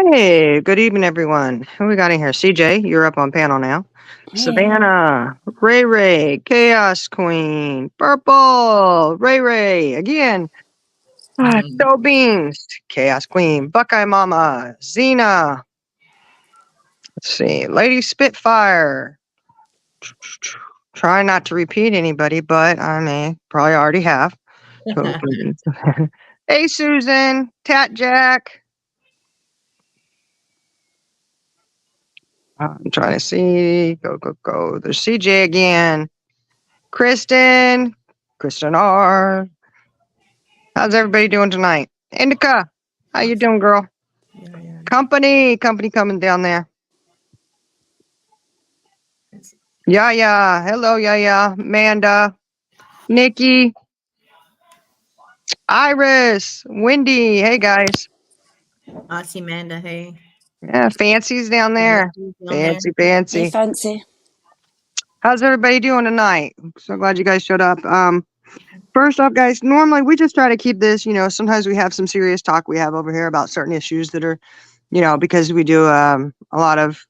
Hey, good evening, everyone. Who we got in here? CJ, you're up on panel now. Hey. Savannah, Ray Ray, Chaos Queen, Purple, Ray Ray, again. Doe Beans, Chaos Queen, Buckeye Mama, Xena. Let's see, Lady Spitfire. Try not to repeat anybody, but I may probably already have. Hey, Susan, Tat Jack. I'm trying to see. Go, go, go. There's CJ again. Kristen R. How's everybody doing tonight? Indica, how you doing, girl? Yeah. Company coming down there. Yeah. Hello, yeah. Amanda, Nikki, Iris, Wendy. Hey, guys. Auntie Amanda, hey. Yeah, Fancy's down there. Fancy. Hey, Fancy. How's everybody doing tonight? So glad you guys showed up. First off, guys, normally we just try to keep this, sometimes we have some serious talk we have over here about certain issues that are, because we do a lot of,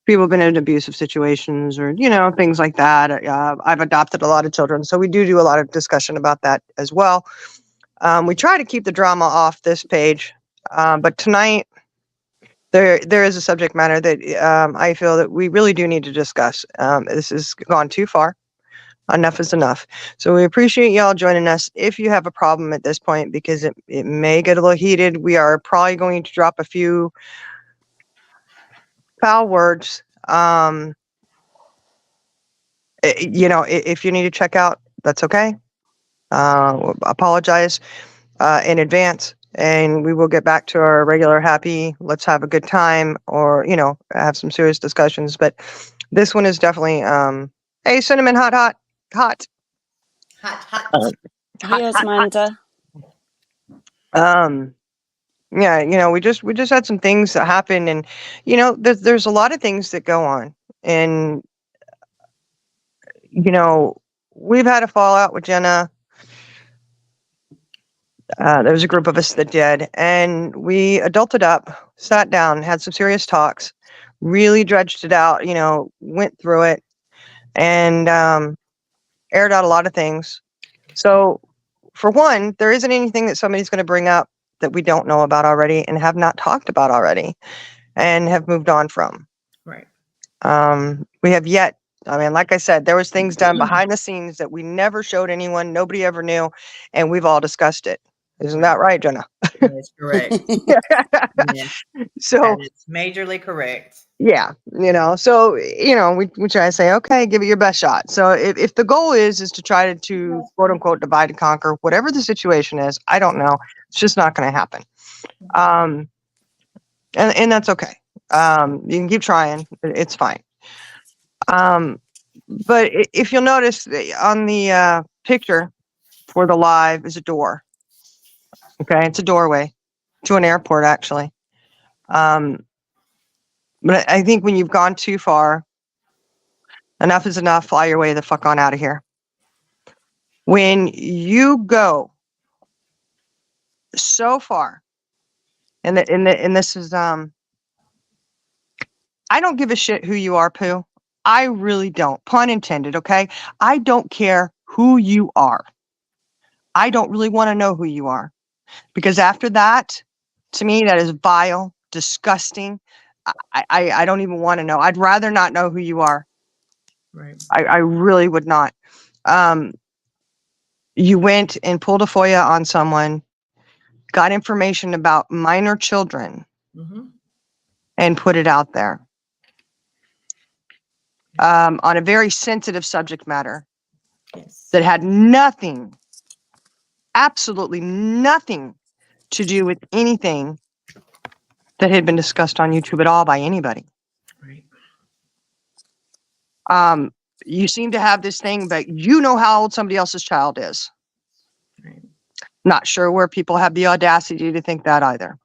people have been in abusive situations or, things like that. I've adopted a lot of children, so we do a lot of discussion about that as well. We try to keep the drama off this page, but tonight there is a subject matter that I feel that we really do need to discuss. This has gone too far. Enough is enough. So we appreciate y'all joining us. If you have a problem at this point, because it may get a little heated, we are probably going to drop a few foul words. If you need to check out, that's okay. Apologize in advance, and we will get back to our regular happy, let's have a good time, or, have some serious discussions. But this one is definitely, hey, Cinnamon Hot. Here's Amanda. Yeah, we just had some things that happened, and there's a lot of things that go on, and we've had a fallout with Jenna. There was a group of us that did, and we adulted up, sat down, had some serious talks, really dredged it out, went through it, and aired out a lot of things. So, for one, there isn't anything that somebody's going to bring up that we don't know about already and have not talked about already and have moved on from. Right. We have yet, like I said, there was things done behind the scenes that we never showed anyone, nobody ever knew, and we've all discussed it. Isn't that right, Jenna? That's correct. Yeah. So it's majorly correct. Yeah, so we try to say, okay, give it your best shot. So if the goal is to try to quote unquote divide and conquer, whatever the situation is, I don't know, it's just not going to happen. And that's okay. You can keep trying, it's fine. But if you'll notice on the picture for the live is a door. Okay, it's a doorway to an airport, actually. But I think when you've gone too far, enough is enough. Fly your way the fuck on out of here. When you go so far, and this is I don't give a shit who you are, Pooh. I really don't. Pun intended. Okay, I don't care who you are. I don't really want to know who you are, because after that, to me, that is vile, disgusting. I don't even want to know. I'd rather not know who you are. Right. I really would not. You went and pulled a FOIA on someone, got information about minor children, and put it out there on a very sensitive subject matter that had nothing, absolutely nothing to do with anything that had been discussed on YouTube at all by anybody. Right. You seem to have this thing, but you know how old somebody else's child is. Right. Not sure where people have the audacity to think that either.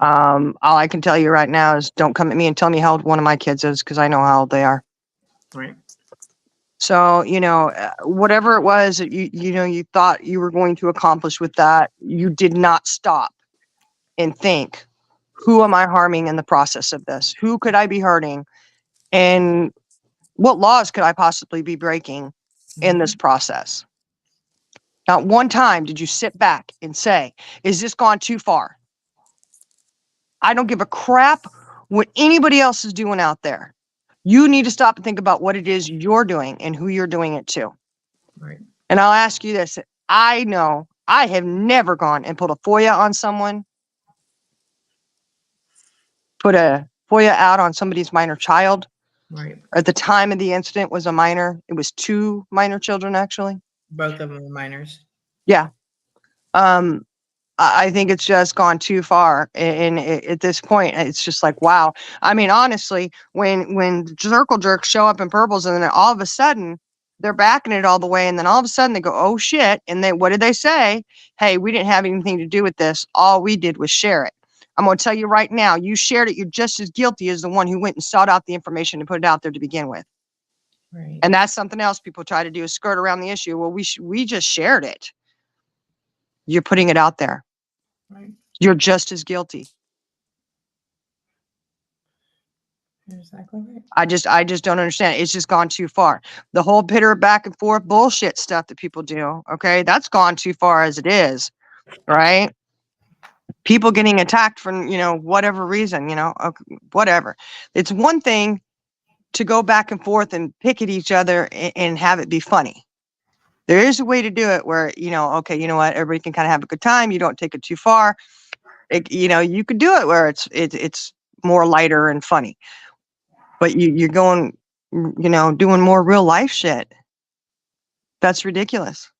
All I can tell you right now is don't come at me and tell me how old one of my kids is, because I know how old they are. Right. So, whatever it was that you thought you were going to accomplish with that, you did not stop and think, who am I harming in the process of this? Who could I be hurting? And what laws could I possibly be breaking in this process? Not one time did you sit back and say, is this gone too far? I don't give a crap what anybody else is doing out there. You need to stop and think about what it is you're doing and who you're doing it to. Right. And I'll ask you this. I know I have never gone and pulled a FOIA on someone, put a FOIA out on somebody's minor child. Right. At the time of the incident was a minor. It was 2 minor children, actually. Both of them were minors. Yeah. I think it's just gone too far. And at this point, it's just like, wow. I mean, honestly, when circle jerks show up in purples and then all of a sudden they're backing it all the way. And then all of a sudden they go, oh shit. And then what did they say? Hey, we didn't have anything to do with this. All we did was share it. I'm going to tell you right now, you shared it. You're just as guilty as the one who went and sought out the information and put it out there to begin with. Right. And that's something else people try to do, is skirt around the issue. Well, we just shared it. You're putting it out there. Right. You're just as guilty. You're exactly right. I just don't understand. It's just gone too far. The whole bitter back and forth bullshit stuff that people do, okay, that's gone too far as it is, right? People getting attacked for, whatever reason, whatever. It's one thing to go back and forth and pick at each other and have it be funny. There is a way to do it where, okay, you know what, everybody can kind of have a good time. You don't take it too far. You could do it where it's more lighter and funny. But you're going, doing more real life shit. That's ridiculous.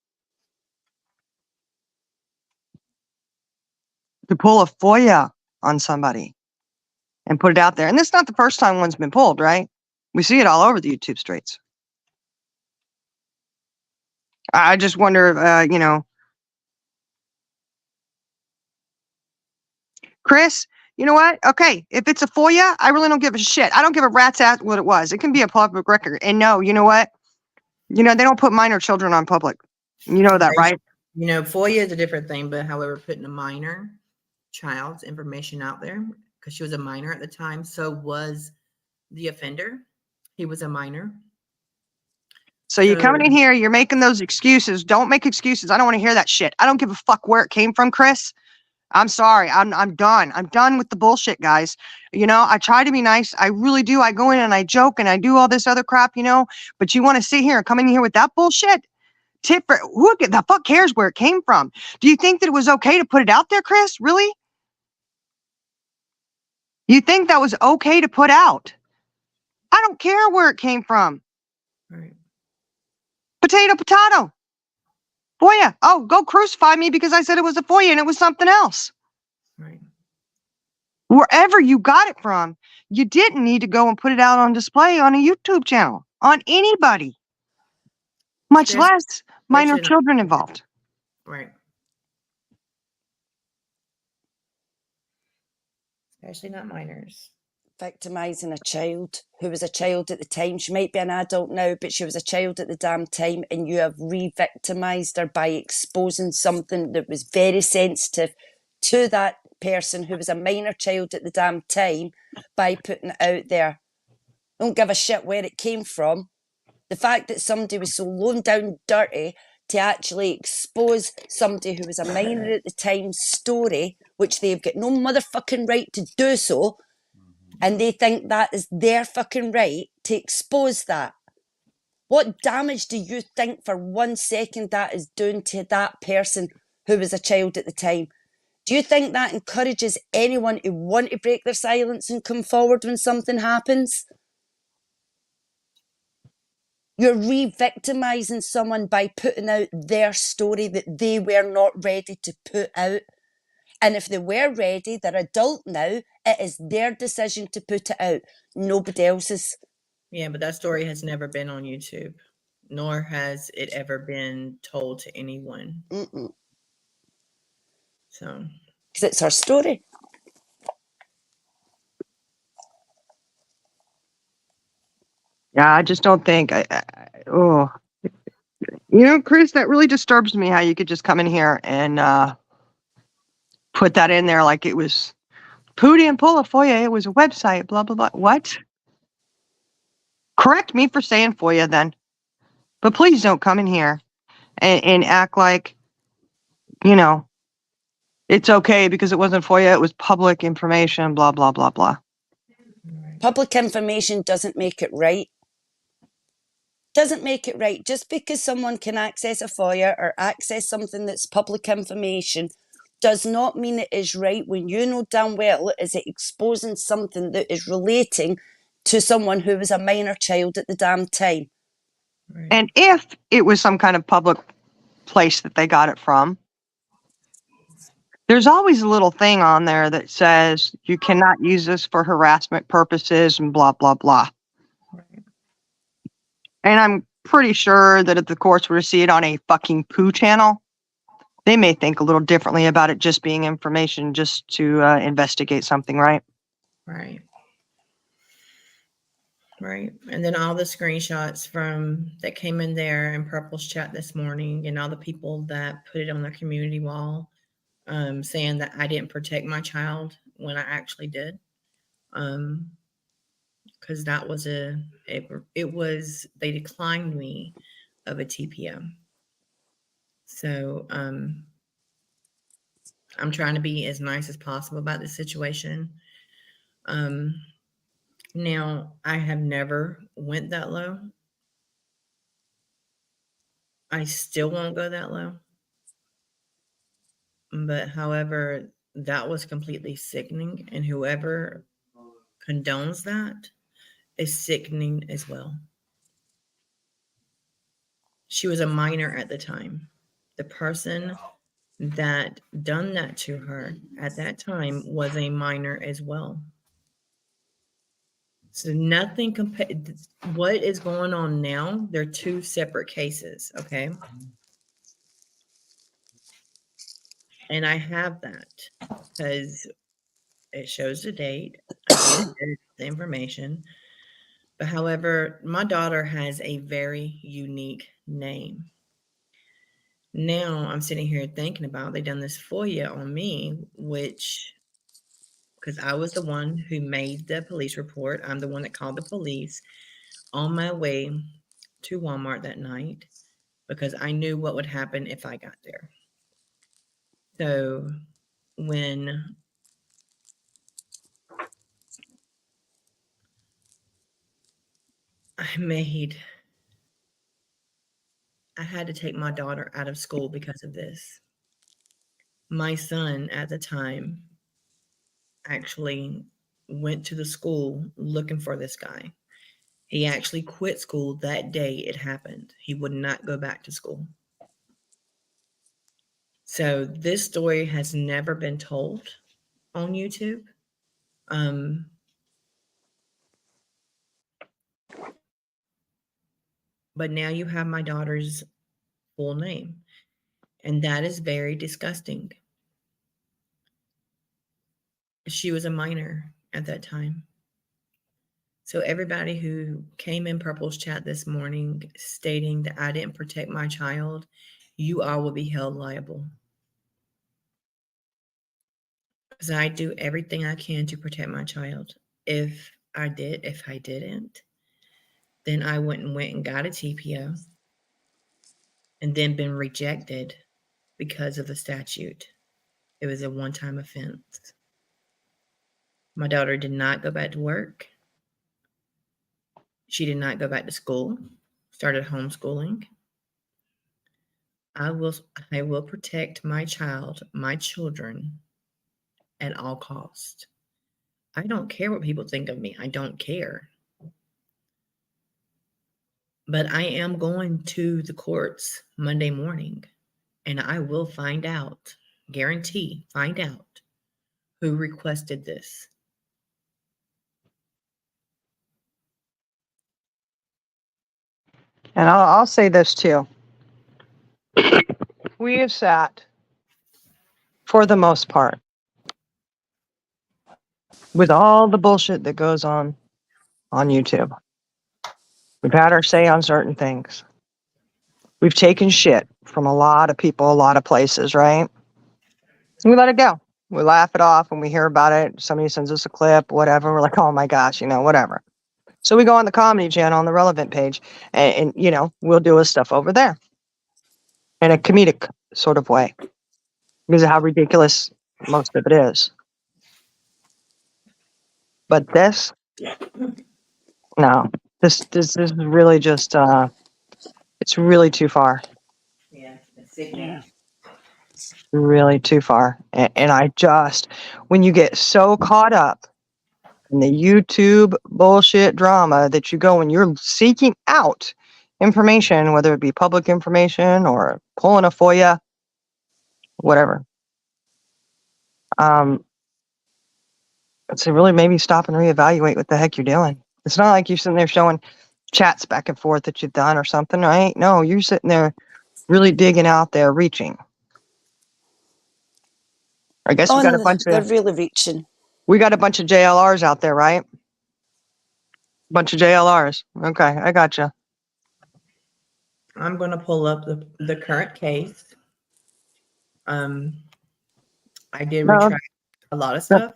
To pull a FOIA on somebody and put it out there. And this is not the first time one's been pulled, right? We see it all over the YouTube streets. I just wonder, Chris, you know what? Okay, if it's a FOIA, I really don't give a shit. I don't give a rat's ass what it was. It can be a public record. And no, you know what? They don't put minor children on public. You know that, right? FOIA is a different thing, but however, putting a minor child's information out there, because she was a minor at the time, so was the offender. He was a minor. So you're coming in here, you're making those excuses. Don't make excuses. I don't want to hear that shit. I don't give a fuck where it came from, Chris. I'm sorry. I'm done. I'm done with the bullshit, guys. I try to be nice. I really do. I go in and I joke and I do all this other crap, but you want to sit here and come in here with that bullshit? Who the fuck cares where it came from? Do you think that it was okay to put it out there, Chris? Really? You think that was okay to put out? I don't care where it came from. Right. Potato, potato. FOIA. Oh, go crucify me because I said it was a FOIA and it was something else. Right. Wherever you got it from, you didn't need to go and put it out on display on a YouTube channel, on anybody, much less minor children involved. Right. Especially not minors. Victimising a child who was a child at the time. She might be an adult now, but she was a child at the damn time, and you have re-victimised her by exposing something that was very sensitive to that person who was a minor child at the damn time by putting it out there. Don't give a shit where it came from. The fact that somebody was so low down dirty to actually expose somebody who was a minor at the time's story, which they've got no motherfucking right to do so, and they think that is their fucking right to expose that. What damage do you think for 1 second that is doing to that person who was a child at the time? Do you think that encourages anyone to want to break their silence and come forward when something happens? You're re-victimising someone by putting out their story that they were not ready to put out. And if they were ready, they're adult now, it is their decision to put it out, nobody else's. Yeah, but that story has never been on YouTube, nor has it ever been told to anyone. So, because it's her story. Yeah, I just don't think. Oh, you know, Chris, that really disturbs me. How you could just come in here and put that in there like it was Pooh didn't pull a FOIA. It was a website. Blah blah blah. What? Correct me for saying FOIA then, but please don't come in here and act like you know it's okay because it wasn't FOIA. It was public information. Blah blah blah blah. Right. Public information doesn't make it right. Doesn't make it right. Just because someone can access a FOIA or access something that's public information does not mean it is right when you know damn well is it exposing something that is relating to someone who was a minor child at the damn time. Right. And if it was some kind of public place that they got it from, there's always a little thing on there that says you cannot use this for harassment purposes and blah blah blah. Right. And I'm pretty sure that if the courts were to see it on a fucking Pooh channel, they may think a little differently about it just being information just to investigate something, right? Right. Right. And then all the screenshots from that came in there in Purple's chat this morning, and all the people that put it on their community wall, saying that I didn't protect my child when I actually did. Because that was it was, they declined me of a TPM. So I'm trying to be as nice as possible about this situation. Now I have never went that low. I still won't go that low. But however, that was completely sickening, and whoever condones that is sickening as well. She was a minor at the time. The person that done that to her at that time was a minor as well. So nothing what is going on now, they're two separate cases, okay? And I have that because it shows the date. I did edit the information. But however, my daughter has a very unique name. Now I'm sitting here thinking about they done this FOIA on me, which because I was the one who made the police report. I'm the one that called the police on my way to Walmart that night because I knew what would happen if I got there. So when I had to take my daughter out of school because of this. My son at the time actually went to the school looking for this guy. He actually quit school that day it happened. He would not go back to school. So this story has never been told on YouTube. But now you have my daughter's full name, and that is very disgusting. She was a minor at that time. So everybody who came in Purple's chat this morning stating that I didn't protect my child, you all will be held liable. Because I do everything I can to protect my child. If I didn't, then I went and got a TPO and then been rejected because of the statute. It was a one-time offense. My daughter did not go back to work. She did not go back to school, started homeschooling. I will protect my child, my children at all costs. I don't care what people think of me. I don't care. But I am going to the courts Monday morning, and I will find out, find out who requested this. And I'll say this too. We have sat, for the most part, with all the bullshit that goes on YouTube. We've had our say on certain things. We've taken shit from a lot of people, a lot of places, right? And we let it go. We laugh it off when we hear about it. Somebody sends us a clip, whatever. We're like, oh my gosh, whatever. So we go on the comedy channel on the relevant page and we'll do his stuff over there in a comedic sort of way because of how ridiculous most of it is. But this, no, this is really just, it's really too far. Yeah, it's sickening. Yeah. Really too far. And I just, when you get so caught up in the YouTube bullshit drama that you go and you're seeking out information, whether it be public information or pulling a FOIA, whatever. So really maybe stop and reevaluate what the heck you're doing. It's not like you're sitting there showing chats back and forth that you've done or something, right? No, you're sitting there really digging out there, reaching. I guess we got a bunch They're of really reaching. JLRs out there, right? Bunch of JLRs. Okay, I gotcha. I'm going to pull up the current case. I did No, retract a lot of no, stuff.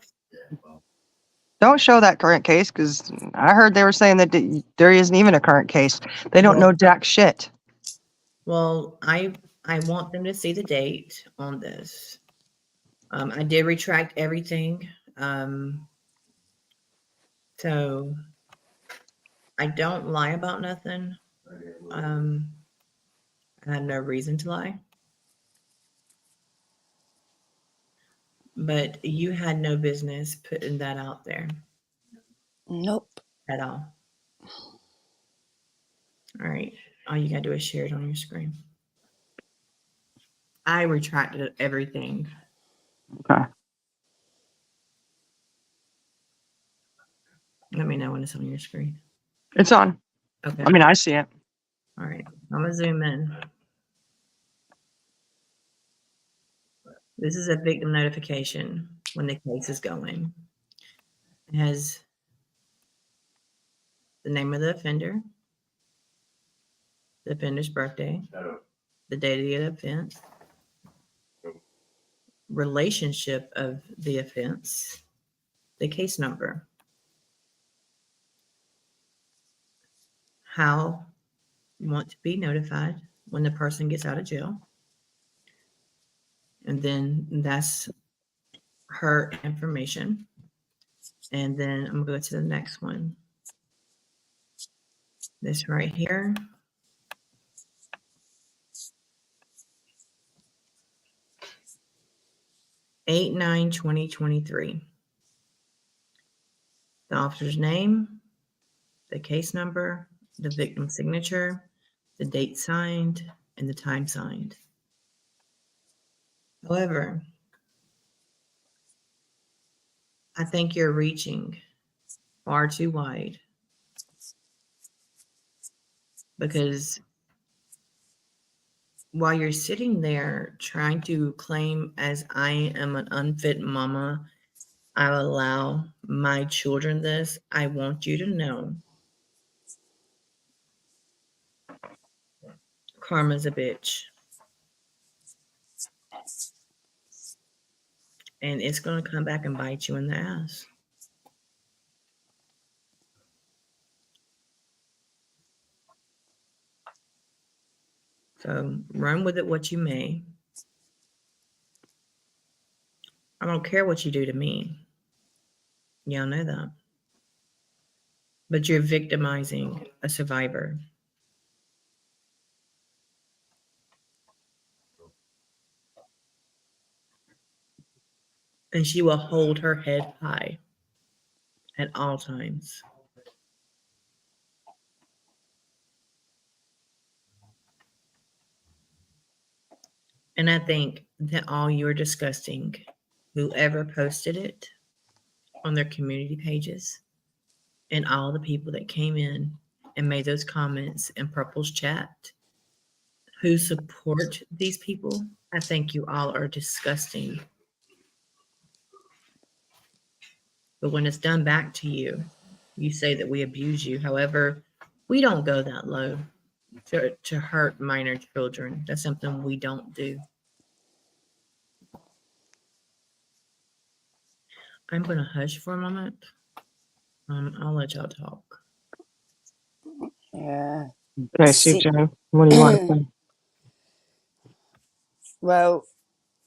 don't show that current case because I heard they were saying that there isn't even a current case. They don't know jack shit. Well, I want them to see the date on this. I did retract everything. So I don't lie about nothing. I have no reason to lie. But you had no business putting that out there Nope. at all. All right. All you gotta do is share it on your screen. I retracted everything. Okay. Let me know when it's on your screen. It's on. Okay. I mean, I see it. All right. I'm gonna zoom in. This is a victim notification when the case is going. It has the name of the offender's birthday, the date of the offense, relationship of the offense, the case number, how you want to be notified when the person gets out of jail. And then that's her information. And then I'm going to go to the next one. This right here. Eight 2023. The officer's name, the case number, the victim signature, the date signed, and the time signed. However, I think you're reaching far too wide because while you're sitting there trying to claim as I am an unfit mama, I allow my children this, I want you to know karma's a bitch. And it's going to come back and bite you in the ass. So run with it what you may. I don't care what you do to me. Y'all know that. But you're victimizing a survivor. And she will hold her head high at all times. And I think that all you're discussing, whoever posted it on their community pages, and all the people that came in and made those comments in Purple's chat who support these people, I think you all are disgusting. But when it's done back to you, you say that we abuse you. However, We don't go that low to hurt minor children. That's something we don't do. I'm going to hush for a moment. I'll let y'all talk. Yeah. Okay, See, CJ, what do you want to say? well,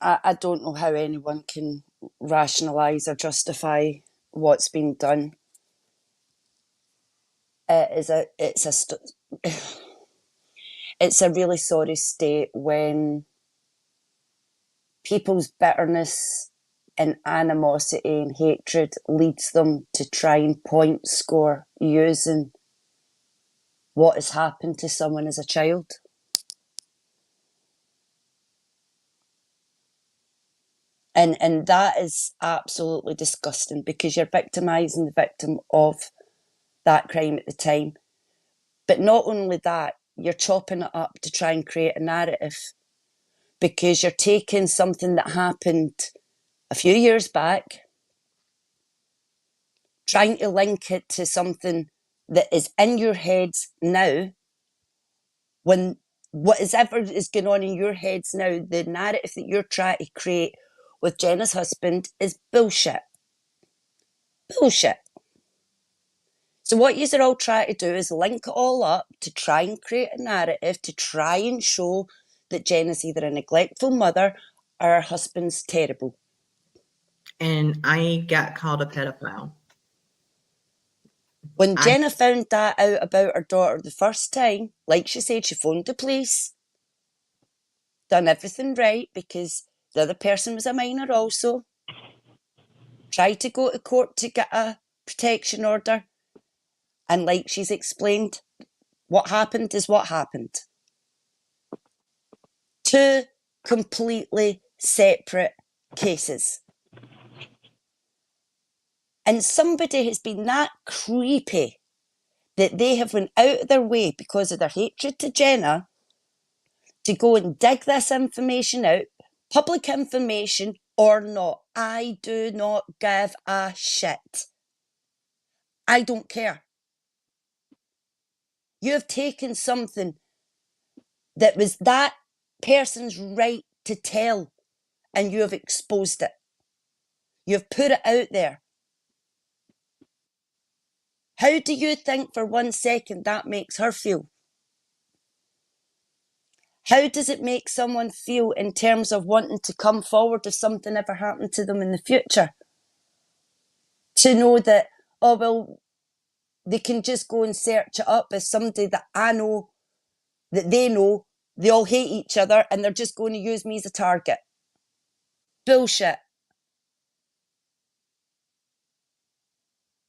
I don't know how anyone can rationalise or justify what's been done. It's a really sorry state when people's bitterness and animosity and hatred leads them to try and point score using what has happened to someone as a child. And that is absolutely disgusting, because you're victimising the victim of that crime at the time. But not only that, you're chopping it up to try and create a narrative, because you're taking something that happened a few years back, trying to link it to something that is in your heads now, when whatever is going on in your heads now, the narrative that you're trying to create with Jenna's husband is bullshit. Bullshit. So what you are all trying to do is link it all up to try and create a narrative to try and show that Jenna's either a neglectful mother or her husband's terrible. And I got called a pedophile. When Jenna found that out about her daughter the first time, like she said, she phoned the police, done everything right, because the other person was a minor also, tried to go to court to get a protection order, and like she's explained, what happened is what happened. Two completely separate cases. And somebody has been that creepy that they have went out of their way, because of their hatred to Jenna, to go and dig this information out, public information or not. I do not give a shit. I don't care. You have taken something that was that person's right to tell, and you have exposed it. You've put it out there. How do you think for 1 second that makes her feel? How does it make someone feel in terms of wanting to come forward if something ever happened to them in the future? To know that, oh, well, they can just go and search it up as somebody that I know, that they know, they all hate each other and they're just going to use me as a target. Bullshit.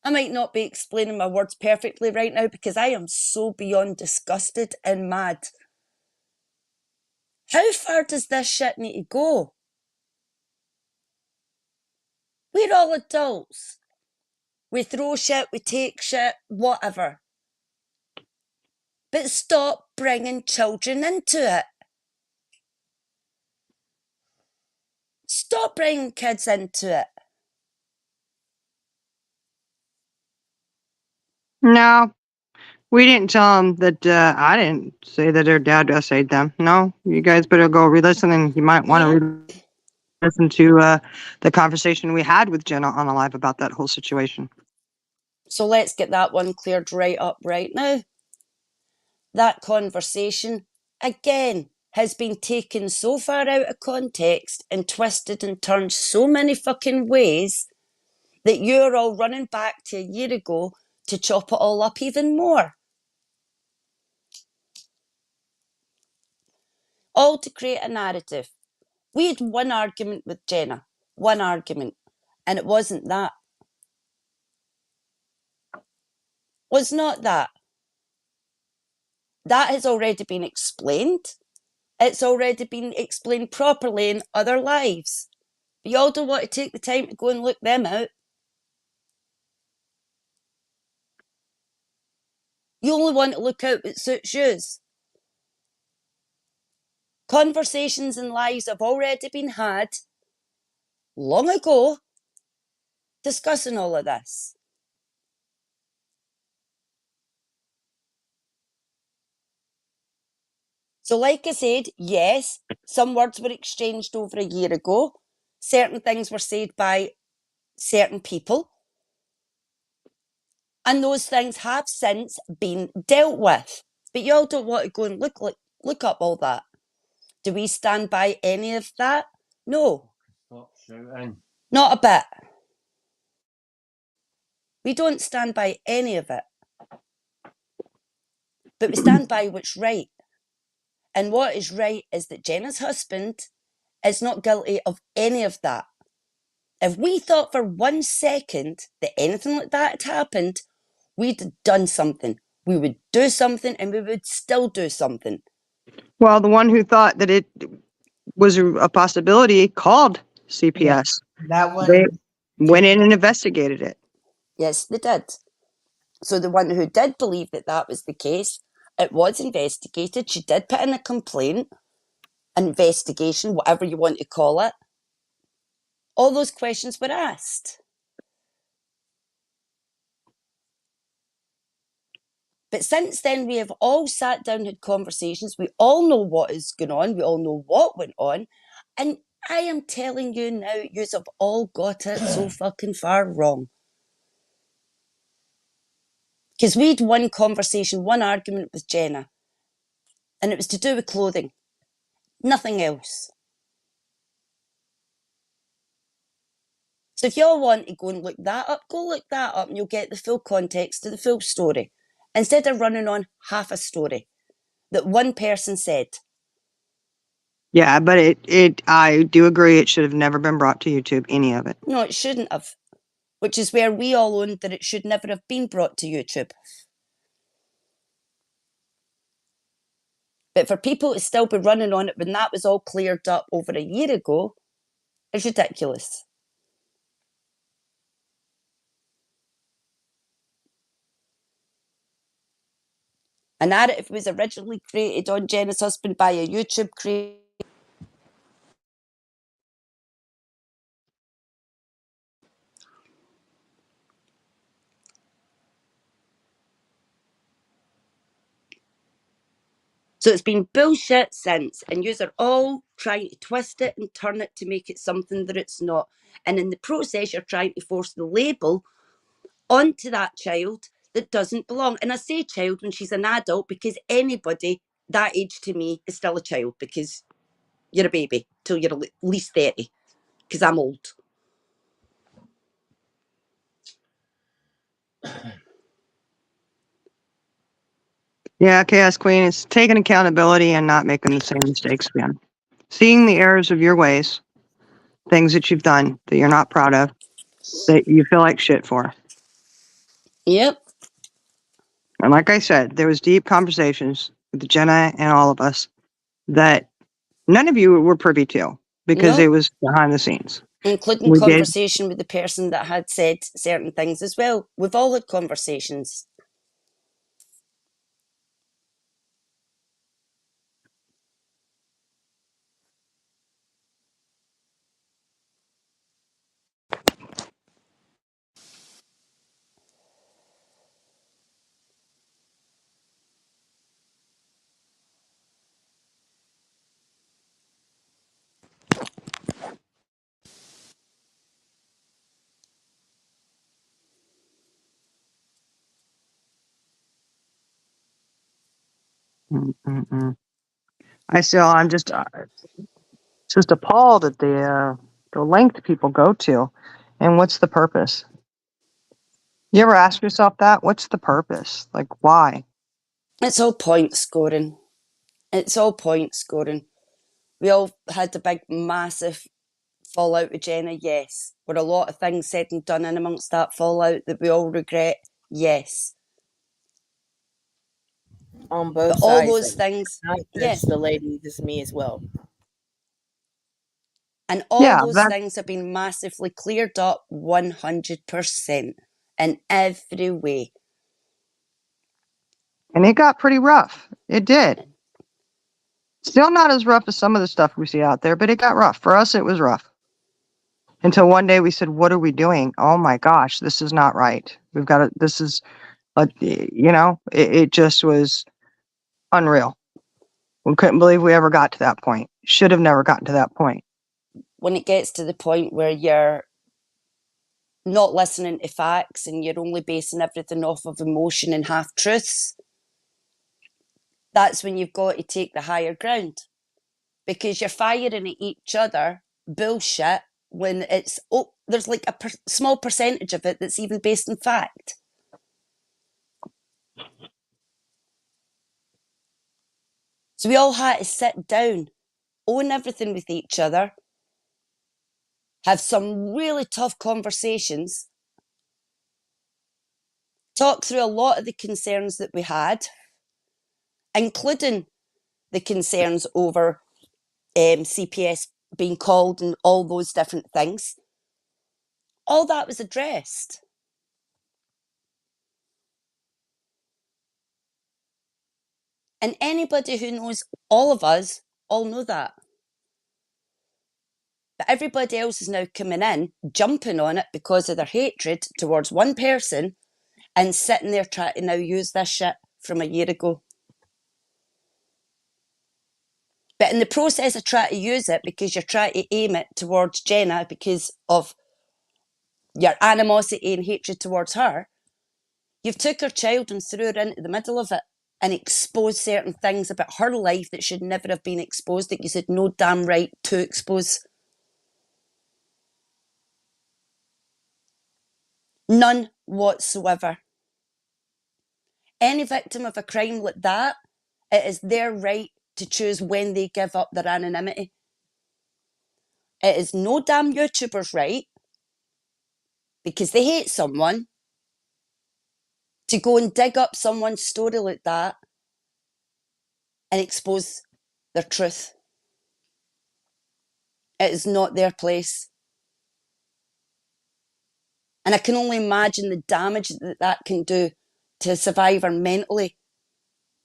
I might not be explaining my words perfectly right now, because I am so beyond disgusted and mad. How far does this shit need to go? We're all adults. We throw shit, we take shit, whatever. But stop bringing children into it. Stop bringing kids into it. No, we didn't tell them that. I didn't say that their dad essayed them. No, you guys better go re-listen, and you might want to listen to the conversation we had with Jenna on a live about that whole situation. So let's get that one cleared right up right now. That conversation, again, has been taken so far out of context and twisted and turned so many fucking ways that you're all running back to a year ago to chop it all up even more. All to create a narrative. We had one argument with Jenna, one argument, and it wasn't that. Was not that. That has already been explained. It's already been explained properly in other lives. But you all don't want to take the time to go and look them out. You only want to look out what suits you. Conversations and lives have already been had long ago discussing all of this. So like I said, yes, some words were exchanged over a year ago. Certain things were said by certain people. And those things have since been dealt with. But you all don't want to go and look up all that. Do we stand by any of that? No. Stop shouting. Not a bit. We don't stand by any of it. But we stand by what's right. And what is right is that Jenna's husband is not guilty of any of that. If we thought for 1 second that anything like that had happened, we'd done something. We would do something, and we would still do something. Well, the one who thought that it was a possibility called CPS. That one. They went in and investigated it. Yes, they did. So the one who did believe that that was the case, it was investigated. She did put in a complaint, an investigation, whatever you want to call it. All those questions were asked. But since then, we have all sat down, had conversations. We all know what is going on. We all know what went on. And I am telling you now, yous have all got it so fucking far wrong. Because we had one conversation, one argument with Jenna, and it was to do with clothing. Nothing else. So if y'all want to go and look that up, go look that up and you'll get the full context of the full story. Instead of running on half a story that one person said. Yeah, but I do agree it should have never been brought to YouTube, any of it. No, it shouldn't have. Which is where we all own that it should never have been brought to YouTube. But for people to still be running on it when that was all cleared up over a year ago is ridiculous. A narrative was originally created on Jenna's husband by a YouTube creator. So it's been bullshit since, and yous are all trying to twist it and turn it to make it something that it's not. And in the process, you're trying to force the label onto that child that doesn't belong. And I say child when she's an adult because anybody that age to me is still a child because you're a baby till you're at least 30 because I'm old. Yeah, Chaos Queen, it's taking accountability and not making the same mistakes again. Seeing the errors of your ways, things that you've done that you're not proud of, that you feel like shit for. Yep. And like I said, there was deep conversations with Jenna and all of us that none of you were privy to because No. it was behind the scenes. Including We did. conversation with the person that had said certain things as well. We've all had conversations. I'm just appalled at the length people go to, and what's the purpose? You ever ask yourself that? What's the purpose? Like, why? It's all point scoring. It's all point scoring. We all had a big, massive fallout with Jenna, yes. Were a lot of things said and done in amongst that fallout that we all regret, yes. On both But sides. all those things, Not yeah. just the lady, just me as well. And all those things have been massively cleared up 100% in every way. And it got pretty rough. It did. Still not as rough as some of the stuff we see out there, but it got rough. For us, it was rough. Until one day we said, what are we doing? Oh my gosh, this is not right. We've got to, this is, it just was unreal. We couldn't believe we ever got to that point. Should have never gotten to that point. When it gets to the point where you're not listening to facts and you're only basing everything off of emotion and half truths, that's when you've got to take the higher ground, because you're firing at each other bullshit when it's, there's like a small percentage of it that's even based in fact. So we all had to sit down, own everything with each other, have some really tough conversations, talk through a lot of the concerns that we had, including the concerns over CPS being called and all those different things. All that was addressed. And anybody who knows all of us all know that. But everybody else is now coming in, jumping on it because of their hatred towards one person and sitting there trying to now use this shit from a year ago. But in the process of trying to use it, because you're trying to aim it towards Jenna because of your animosity and hatred towards her, you've took her child and threw her into the middle of it and exposed certain things about her life that should never have been exposed, that you had no damn right to expose. None whatsoever. Any victim of a crime like that, it is their right to choose when they give up their anonymity. It is no damn YouTuber's right, because they hate someone, to go and dig up someone's story like that and expose their truth. It is not their place. And I can only imagine the damage that that can do to a survivor mentally,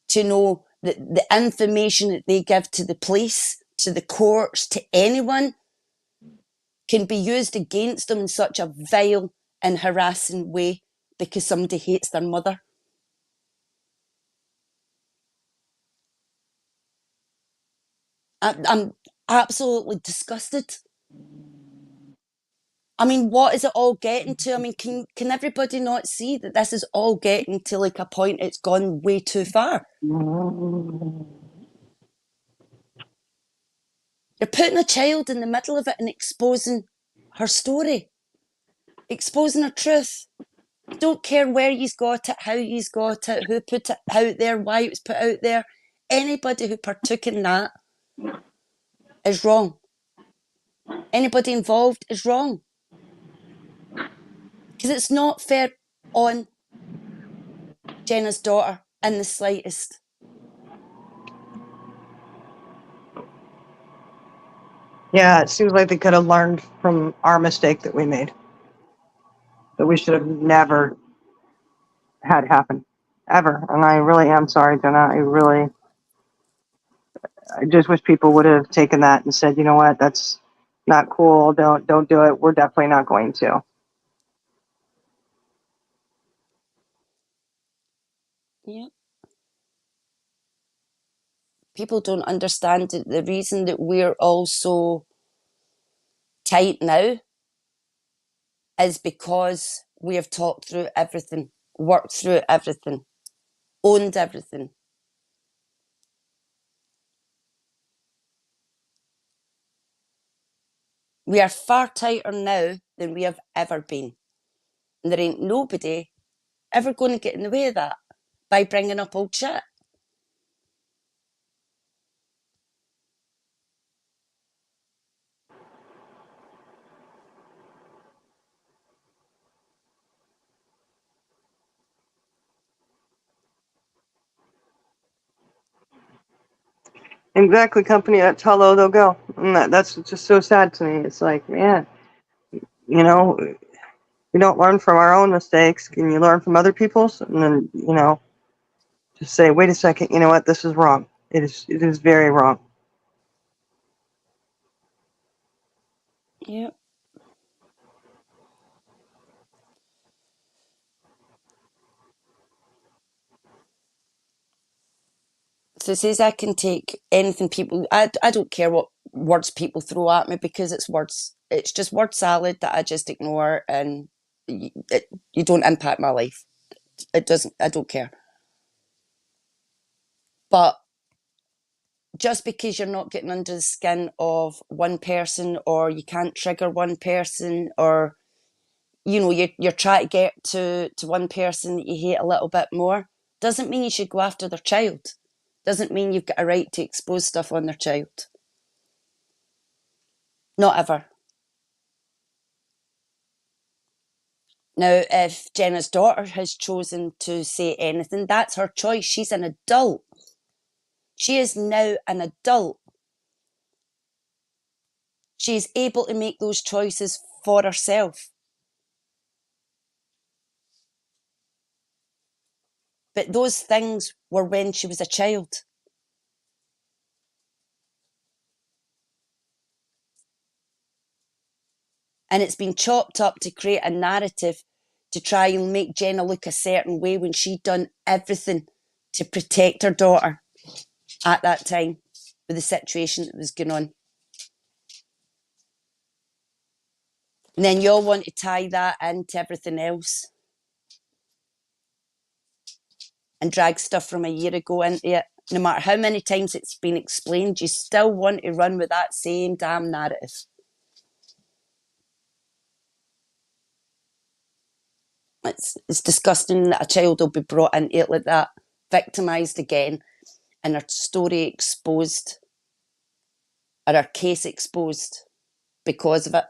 to know that the information that they give to the police, to the courts, to anyone, can be used against them in such a vile and harassing way because somebody hates their mother. I'm absolutely disgusted. I mean, what is it all getting to? I mean, can everybody not see that this is all getting to like a point it's gone way too far? You're putting a child in the middle of it and exposing her story, exposing her truth. Don't care where he's got it, how he's got it, who put it out there, why it was put out there. Anybody who partook in that is wrong. Anybody involved is wrong. Because it's not fair on Jenna's daughter in the slightest. Yeah, it seems like they could have learned from our mistake that we made. That we should have never had happen. Ever. And I really am sorry, Jenna. I just wish people would have taken that and said, you know what, that's not cool. Don't do it. We're definitely not going to. Yeah. People don't understand it. The reason that we're all so tight now is because we have talked through everything, worked through everything, owned everything. We are far tighter now than we have ever been. And there ain't nobody ever going to get in the way of that by bringing up old shit. Exactly, company. That's how low they'll go. And that's just so sad to me. It's like, man, you know, we don't learn from our own mistakes. Can you learn from other people's? And then, just say, wait a second, you know what? This is wrong. It is very wrong. Yeah. So it says I can take anything people. I don't care what words people throw at me because it's words. It's just word salad that I just ignore, and you don't impact my life. It doesn't. I don't care. But just because you're not getting under the skin of one person, or you can't trigger one person, or you're trying to get to one person that you hate a little bit more, doesn't mean you should go after their child. Doesn't mean you've got a right to expose stuff on their child. Not ever. Now, if Jenna's daughter has chosen to say anything, that's her choice. She's an adult. She is now an adult. She's able to make those choices for herself. But those things were when she was a child. And it's been chopped up to create a narrative to try and make Jenna look a certain way when she'd done everything to protect her daughter at that time with the situation that was going on. And then you all want to tie that into everything else and drag stuff from a year ago into it. No matter how many times it's been explained, you still want to run with that same damn narrative. It's disgusting that a child will be brought into it like that, victimised again, and her story exposed, or her case exposed because of it.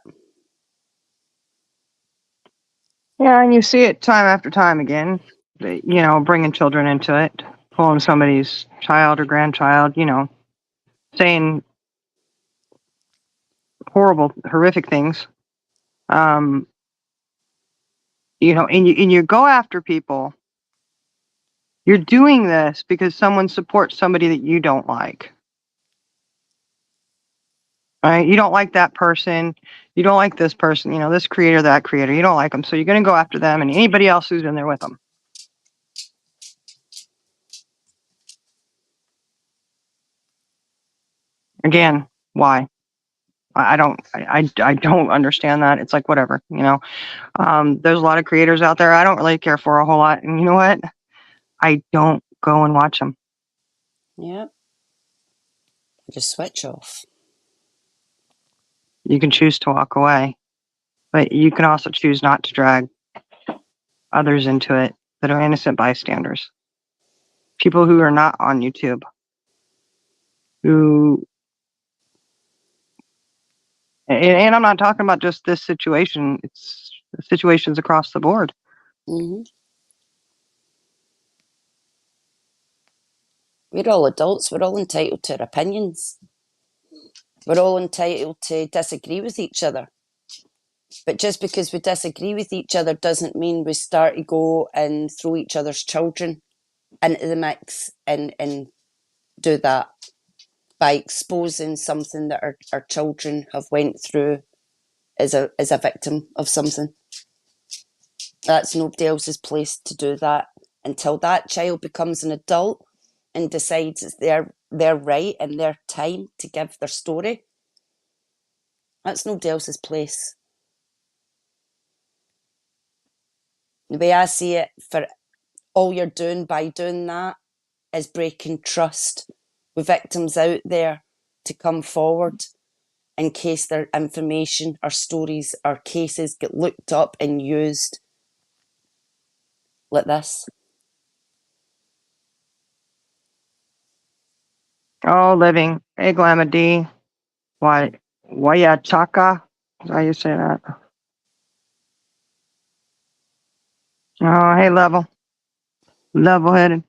Yeah, and you see it time after time again, bringing children into it, pulling somebody's child or grandchild, saying horrible, horrific things. And you go after people. You're doing this because someone supports somebody that you don't like. Right? You don't like that person. You don't like this person, this creator, that creator. You don't like them. So you're going to go after them and anybody else who's in there with them. Again, why? I don't understand that. It's like, whatever, there's a lot of creators out there I don't really care for a whole lot. And you know what? I don't go and watch them. Yeah. Just switch off. You can choose to walk away, but you can also choose not to drag others into it that are innocent bystanders. People who are not on YouTube, and I'm not talking about just this situation, it's situations across the board. Mm-hmm. We're all adults. We're all entitled to our opinions. We're all entitled to disagree with each other. But just because we disagree with each other doesn't mean we start to go and throw each other's children into the mix and do that by exposing something that our children have went through as a victim of something. That's nobody else's place to do that until that child becomes an adult and decides it's their right and their time to give their story. That's nobody else's place. The way I see it, for all you're doing by doing that is breaking trust with victims out there to come forward in case their information or stories or cases get looked up and used like this. Oh, living. Hey, Glamour D. Why Chaka? Is that how you say that? Oh, hey, level-headed.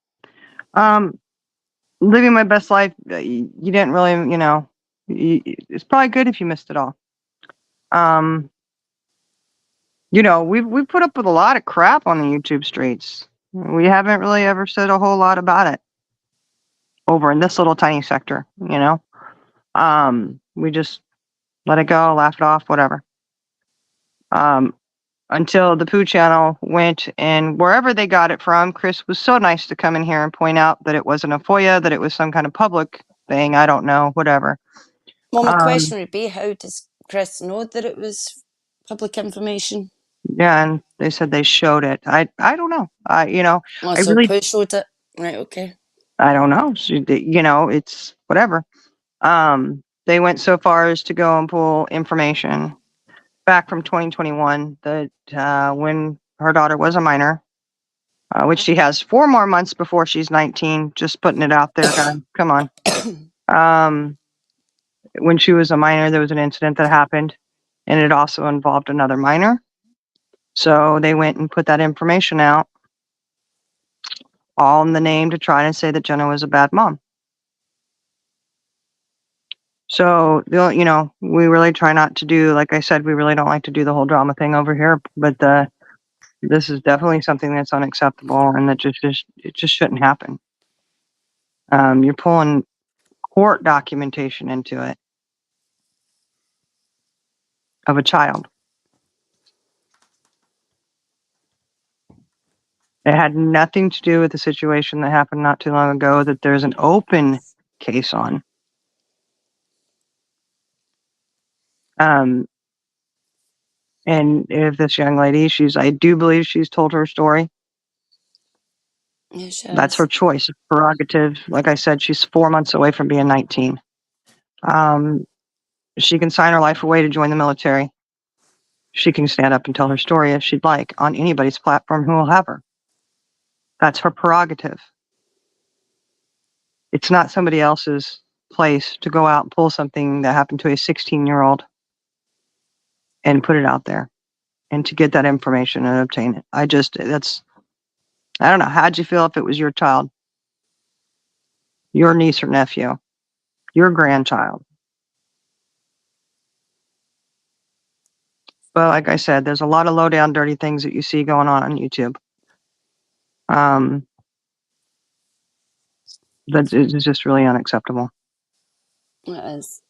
Living my best life. You didn't really, it's probably good if you missed it all. We've put up with a lot of crap on the YouTube streets. We haven't really ever said a whole lot about it over in this little tiny sector, we just let it go, laugh it off, whatever. until the Pooh Channel went, and wherever they got it from, Chris was so nice to come in here and point out that it wasn't a FOIA, that it was some kind of public thing. I don't know, whatever. Well, my question would be, how does Chris know that it was public information? Yeah, and they said they showed it. I don't know. Oh, I so really, Pooh showed it. Right, okay. I don't know. It's whatever. They went so far as to go and pull information back from 2021 that when her daughter was a minor, which she has 4 more months before she's 19. Just putting it out there, guys. Come on. When she was a minor, there was an incident that happened, and it also involved another minor. So they went and put that information out, all in the name to try and say that Jenna was a bad mom. So, we really try not to do, like I said, we really don't like to do the whole drama thing over here, but this is definitely something that's unacceptable, and that it just shouldn't happen. You're pulling court documentation into it of a child. It had nothing to do with the situation that happened not too long ago that there's an open case on. And if this young lady, I do believe she's told her story. Yeah, she That's has. her choice, prerogative. Like I said, she's 4 months away from being 19. She can sign her life away to join the military. She can stand up and tell her story if she'd like on anybody's platform who will have her. That's her prerogative. It's not somebody else's place to go out and pull something that happened to a 16-year-old and put it out there and to get that information and obtain it. I don't know. How'd you feel if it was your child, your niece or nephew, your grandchild? But like I said, there's a lot of low down dirty things that you see going on YouTube. That is just really unacceptable. It is.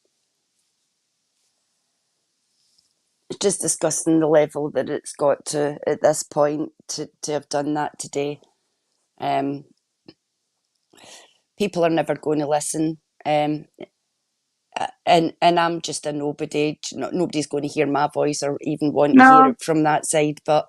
It's just disgusting the level that it's got to at this point to have done that today. People are never going to listen. And I'm just a nobody. Nobody's going to hear my voice or even want to hear No, it from that side. But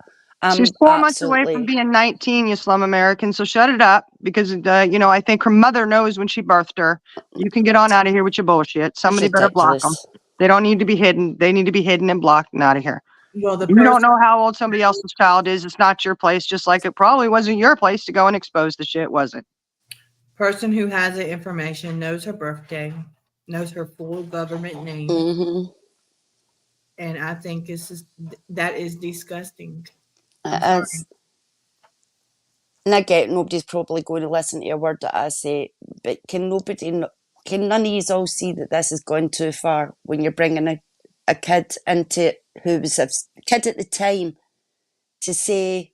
she's I'm 4 months away from absolutely. being 19, you slum American. So shut it up, because I think her mother knows when she birthed her. You can get on out of here with your bullshit. Somebody better block them. Ridiculous. They don't need to be hidden. They need to be hidden and blocked and out of here. Well, the You don't person, know how old somebody else's child is. It's not your place, just like it probably wasn't your place to go and expose the shit, was it? person who has the information knows her birthday, knows her full government name, Mm-hmm. and I think that is disgusting. I'm It sorry. is. And I get nobody's probably going to listen to a word that I say, but can none of you all see that this is going too far when you're bringing a kid into who was a kid at the time to say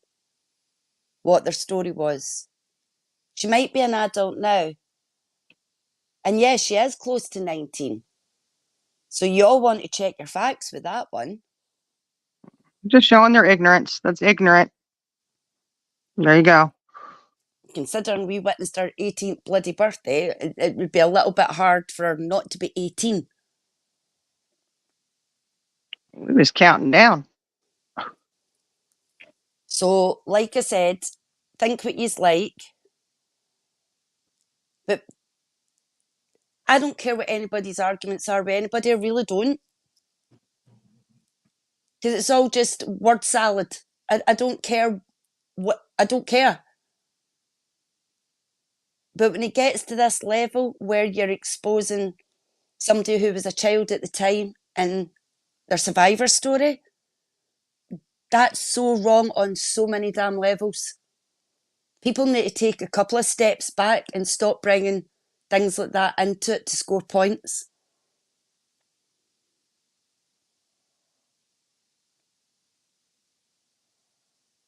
what their story was? She might be an adult now, and yes, she is close to 19. So you all want to check your facts with that one. Just showing their ignorance. That's ignorant. There you go. Considering we witnessed her 18th bloody birthday, it would be a little bit hard for her not to be 18. We was counting down. So, like I said, think what you's like. But I don't care what anybody's arguments are with anybody. I really don't. Because it's all just word salad. I don't care I don't care. But when it gets to this level where you're exposing somebody who was a child at the time and their survivor story, that's so wrong on so many damn levels. People need to take a couple of steps back and stop bringing things like that into it to score points.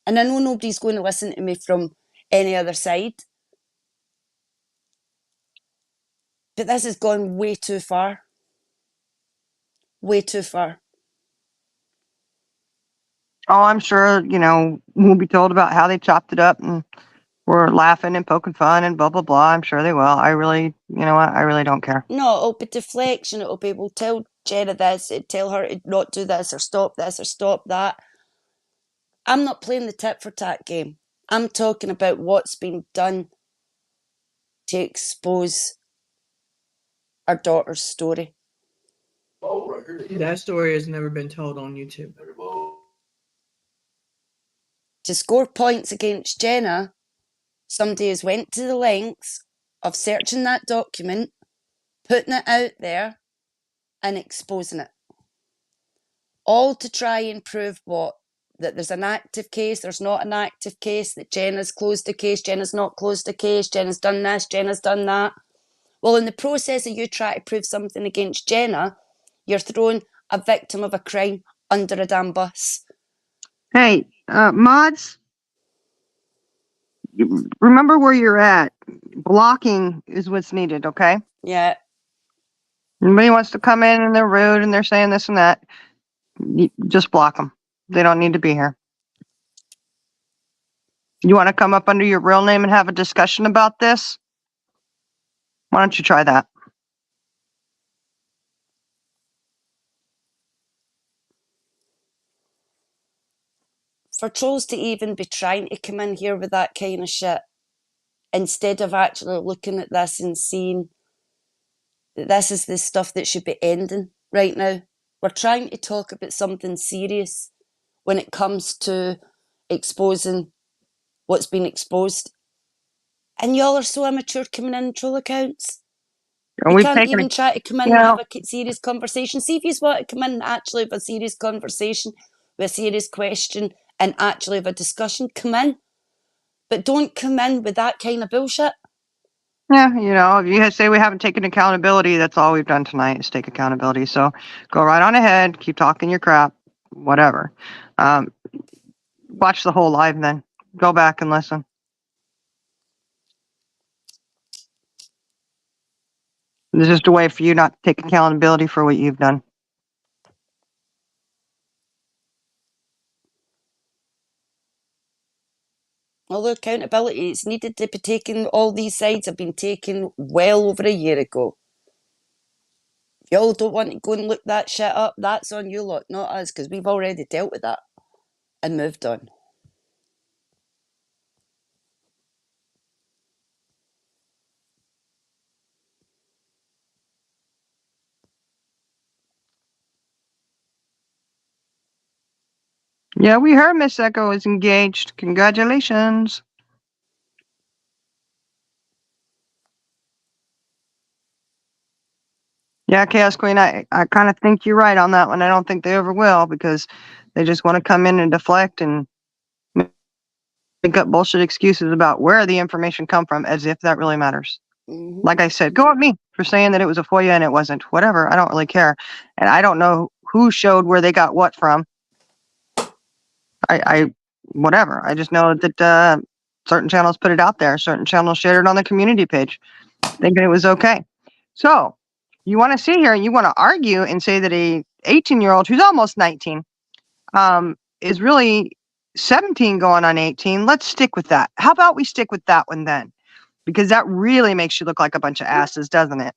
And I know nobody's going to listen to me from any other side, but this has gone way too far. Way too far. Oh, I'm sure, we'll be told about how they chopped it up and were laughing and poking fun and blah, blah, blah. I'm sure they will. I really, you know what? I really don't care. No, it'll be deflection. It'll be, we'll tell Jenna this, tell her to not do this or stop that. I'm not playing the tit for tat game. I'm talking about what's been done to expose our daughter's story. That story has never been told on YouTube. To score points against Jenna, somebody has went to the lengths of searching that document, putting it out there, and exposing it. All to try and prove what? That there's an active case, there's not an active case, that Jenna's closed the case, Jenna's not closed the case, Jenna's done this, Jenna's done that. Well, in the process of you trying to prove something against Jenna, you're throwing a victim of a crime under a damn bus. Hey, mods, remember where you're at. Blocking is what's needed, okay? Yeah. Anybody wants to come in and they're rude and they're saying this and that, just block them. They don't need to be here. You want to come up under your real name and have a discussion about this? Why don't you try that? For trolls to even be trying to come in here with that kind of shit, instead of actually looking at this and seeing that this is the stuff that should be ending right now. We're trying to talk about something serious when it comes to exposing what's been exposed. And y'all are so immature coming in troll accounts. And You we've can't taken even try to come in you and know, have a serious conversation. See if you want to come in and actually have a serious conversation with a serious question and actually have a discussion, come in. But don't come in with that kind of bullshit. yeah, if you say we haven't taken accountability, that's all we've done tonight is take accountability. So go right on ahead, keep talking your crap, whatever. Watch the whole live then. Go back and listen. This is just a way for you not to take accountability for what you've done. Although accountability is needed to be taken, all these sides have been taken well over a year ago. If y'all don't want to go and look that shit up, that's on you lot, not us, because we've already dealt with that and moved on. Yeah, we heard Miss Echo is engaged. Congratulations. Yeah, Chaos Queen, I kind of think you're right on that one. I don't think they ever will because they just want to come in and deflect and make up bullshit excuses about where the information come from as if that really matters. Mm-hmm. Like I said, go at me for saying that it was a FOIA and it wasn't. Whatever. I don't really care. And I don't know who showed where they got what from. I whatever. I just know that certain channels put it out there. Certain channels shared it on the community page, thinking it was okay. So you want to sit here and you want to argue and say that a 18-year-old who's almost 19 is really 17 going on 18. Let's stick with that. How about we stick with that one then? Because that really makes you look like a bunch of asses, doesn't it?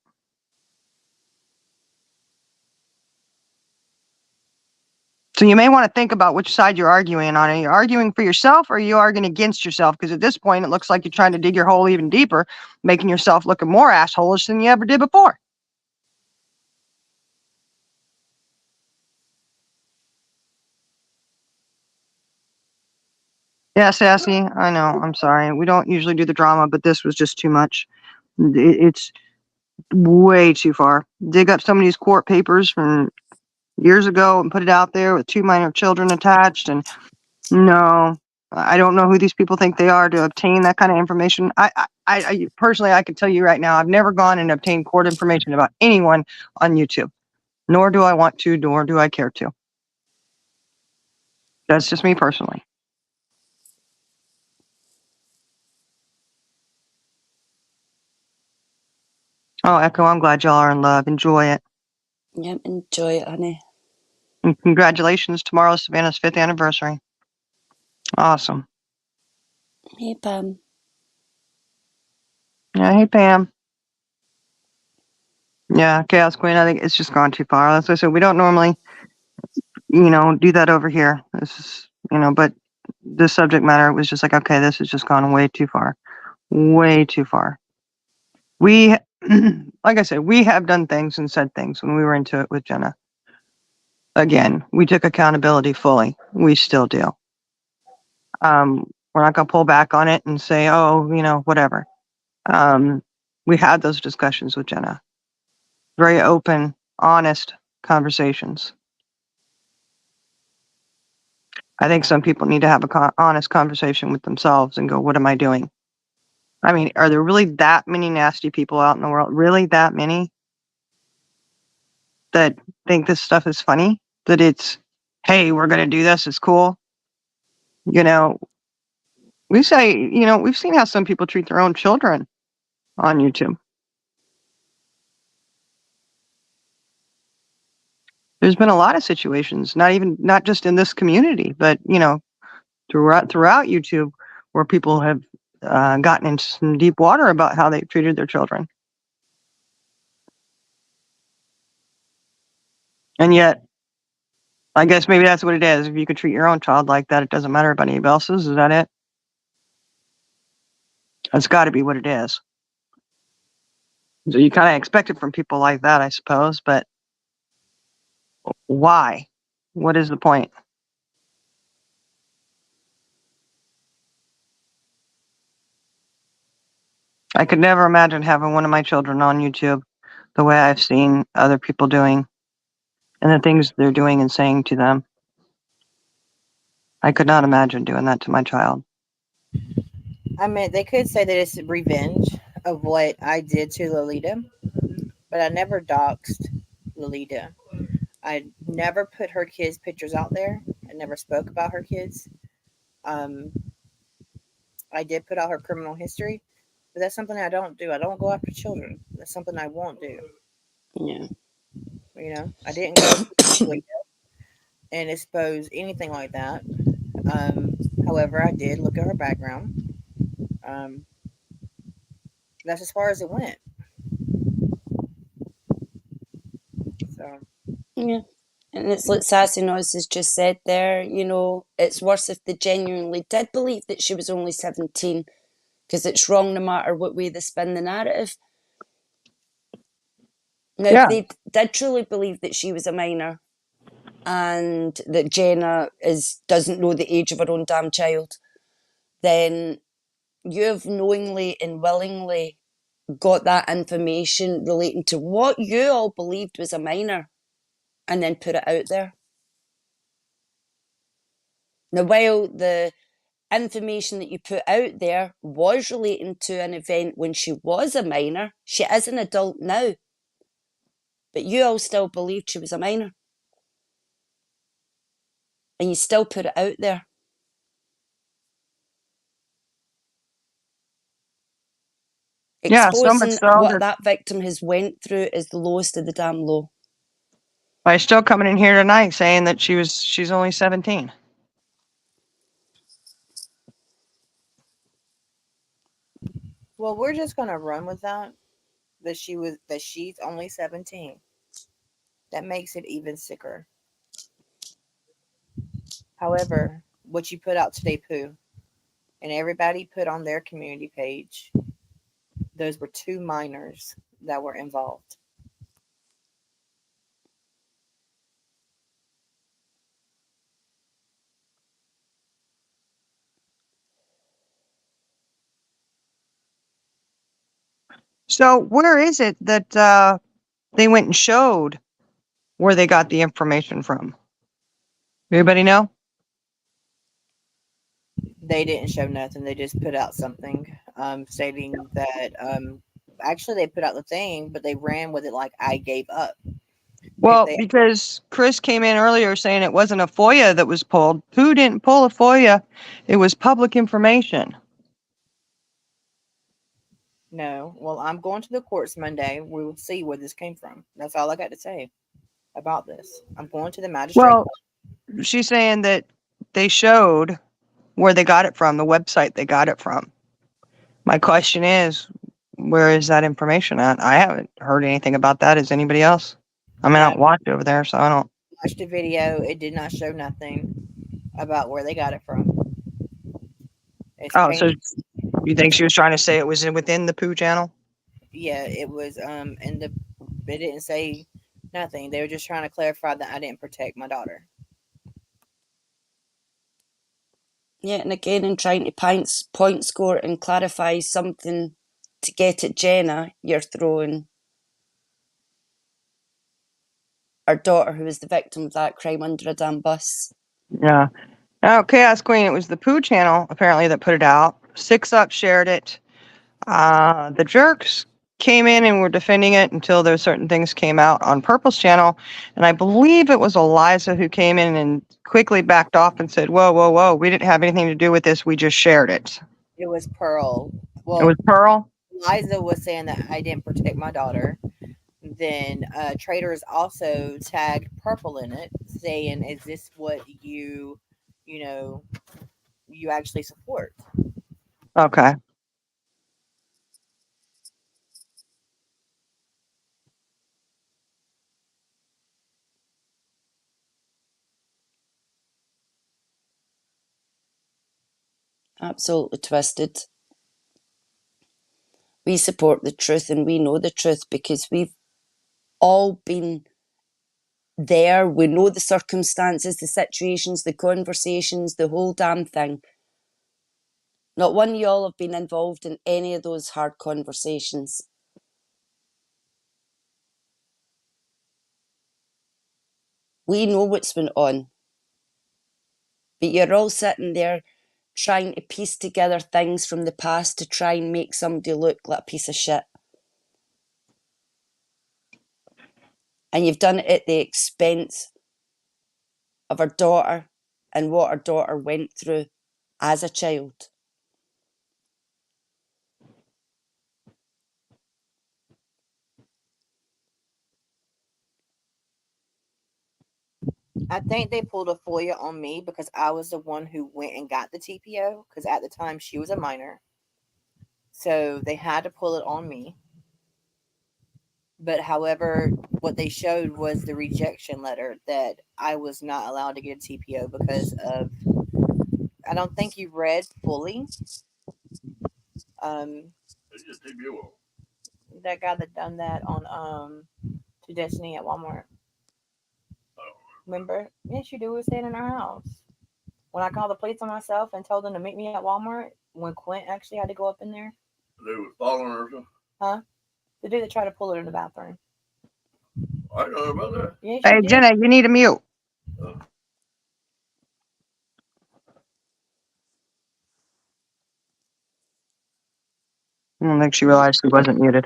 So you may want to think about which side you're arguing on. Are you arguing for yourself or are you arguing against yourself? Because at this point, it looks like you're trying to dig your hole even deeper, making yourself looking more assholish than you ever did before. Yeah, Sassy, I know. I'm sorry. We don't usually do the drama, but this was just too much. It's way too far. Dig up some of these court papers from years ago and put it out there with 2 minor children attached. And no, I don't know who these people think they are to obtain that kind of information. I personally, I can tell you right now, I've never gone and obtained court information about anyone on YouTube, nor do I want to, nor do I care to. That's just me personally. Oh, Echo, I'm glad y'all are in love. Enjoy it. Yep, enjoy it, honey. And congratulations, tomorrow's Savannah's 5th anniversary. Awesome. Hey, Pam. Yeah, hey, Pam. Yeah, Chaos Queen, I think it's just gone too far. That's what I said. We don't normally, do that over here. This is, but this subject matter was just like, okay, this has just gone way too far. Way too far. We, like I said, we have done things and said things when we were into it with Jenna. Again, we took accountability fully. We still do. We're not going to pull back on it and say, oh, whatever. We had those discussions with Jenna. Very open, honest conversations. I think some people need to have a honest conversation with themselves and go, what am I doing? I mean, are there really that many nasty people out in the world? Really that many that think this stuff is funny? That it's, hey, we're going to do this. It's cool. We say, we've seen how some people treat their own children on YouTube. There's been a lot of situations, not just in this community, but, throughout YouTube where people have gotten into some deep water about how they treated their children. And yet, I guess maybe that's what it is. If you could treat your own child like that, it doesn't matter about anybody else's. Is that it? That's got to be what it is. So you kind of expect it from people like that, I suppose. But why? What is the point? I could never imagine having one of my children on YouTube the way I've seen other people doing and the things they're doing and saying to them. I could not imagine doing that to my child. I mean, they could say that it's revenge of what I did to Lolita, but I never doxed Lolita. I never put her kids' pictures out there. I never spoke about her kids. Um, I did put out her criminal history, but that's something I don't do. I don't go after children. That's something I won't do. Yeah. I didn't go to Lolita and expose anything like that. However, I did look at her background. Um, that's as far as it went. So Yeah. And it's like Sassy Noise has just said there, it's worse if they genuinely did believe that she was only 17, because it's wrong no matter what way they spin the narrative. Now, if Yeah. they did truly believe that she was a minor and that Jenna doesn't know the age of her own damn child, then you have knowingly and willingly got that information relating to what you all believed was a minor and then put it out there. Now, while the information that you put out there was relating to an event when she was a minor, she is an adult now, but you all still believed she was a minor. And you still put it out there. Yeah, so much Exposing so what that that victim has went through is the lowest of the damn low. by still coming in here tonight saying that she's only 17. well, we're just gonna run with that. That she's only 17. That makes it even sicker. However, what you put out today, Pooh, and everybody put on their community page, those were 2 minors that were involved. So where is it that they went and showed where they got the information from? Anybody know? They didn't show nothing. They just put out something stating that actually they put out the thing, but they ran with it like I gave up. Well, They because Chris came in earlier saying it wasn't a FOIA that was pulled. Who didn't pull a FOIA? It was public information. No, well, I'm going to the courts Monday. We will see where this came from. That's all I got to say. about this. I'm going to the magistrate. Well, she's saying that they showed where they got it from, the website they got it from. My question is, where is that information at? I haven't heard anything about that. Is anybody else? I mean, I don't watch over there, so I don't. Watched the video. It did not show nothing about where they got it from. It's Oh, so painted. you think she was trying to say it was within the poo channel? Yeah, it was. And they didn't say nothing. They were just trying to clarify that I didn't protect my daughter. Yeah, and again, in trying to point score and clarify something to get at Jenna, you're throwing our daughter, who was the victim of that crime, under a damn bus. Yeah. Oh, Chaos Queen, it was the poo channel apparently that put it out. 6 Up shared it. The jerks came in and were defending it until those certain things came out on Purple's channel. And I believe it was Eliza who came in and quickly backed off and said, whoa, whoa, whoa, we didn't have anything to do with this. We just shared it. It was Pearl. Well, It was Pearl? Liza was saying that I didn't protect my daughter. Then Traders also tagged Purple in it, saying, "Is this what you actually support?" Okay. Absolutely twisted. We support the truth and we know the truth because we've all been there. We know the circumstances, the situations, the conversations, the whole damn thing. Not one of y'all have been involved in any of those hard conversations. We know what's been on. But you're all sitting there trying to piece together things from the past to try and make somebody look like a piece of shit. And you've done it at the expense of our daughter and what our daughter went through as a child. I think they pulled a FOIA on me because I was the one who went and got the TPO because at the time she was a minor. So they had to pull it on me. But however, what they showed was the rejection letter that I was not allowed to get a TPO because of, I don't think you read fully. That guy that done that on to Destiny at Walmart. Remember? Yes, you do. We were staying in our house. When I called the police on myself and told them to meet me at Walmart, when Quint actually had to go up in there. They was following her or something? Huh? The dude that tried to pull her in the bathroom. I don't know about that. Yes, Hey, you did. Jenna, you need a mute. I don't think she realized she wasn't muted.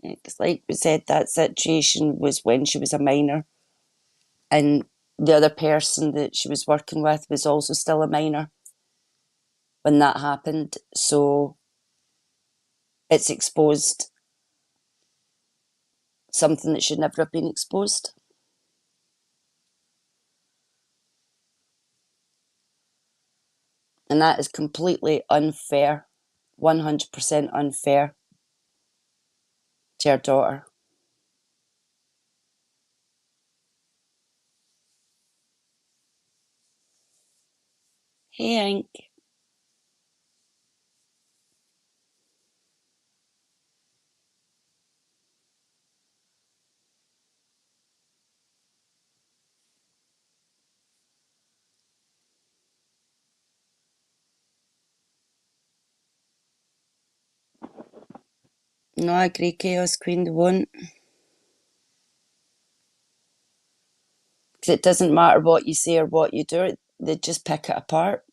It's like we said, that situation was when she was a minor, and the other person that she was working with was also still a minor when that happened. So it's exposed something that should never have been exposed. And that is completely unfair, 100% unfair to our daughter. Hey, Hank. No, I agree, Chaos Queen, they won't. Because it doesn't matter what you say or what you do, they just pick it apart.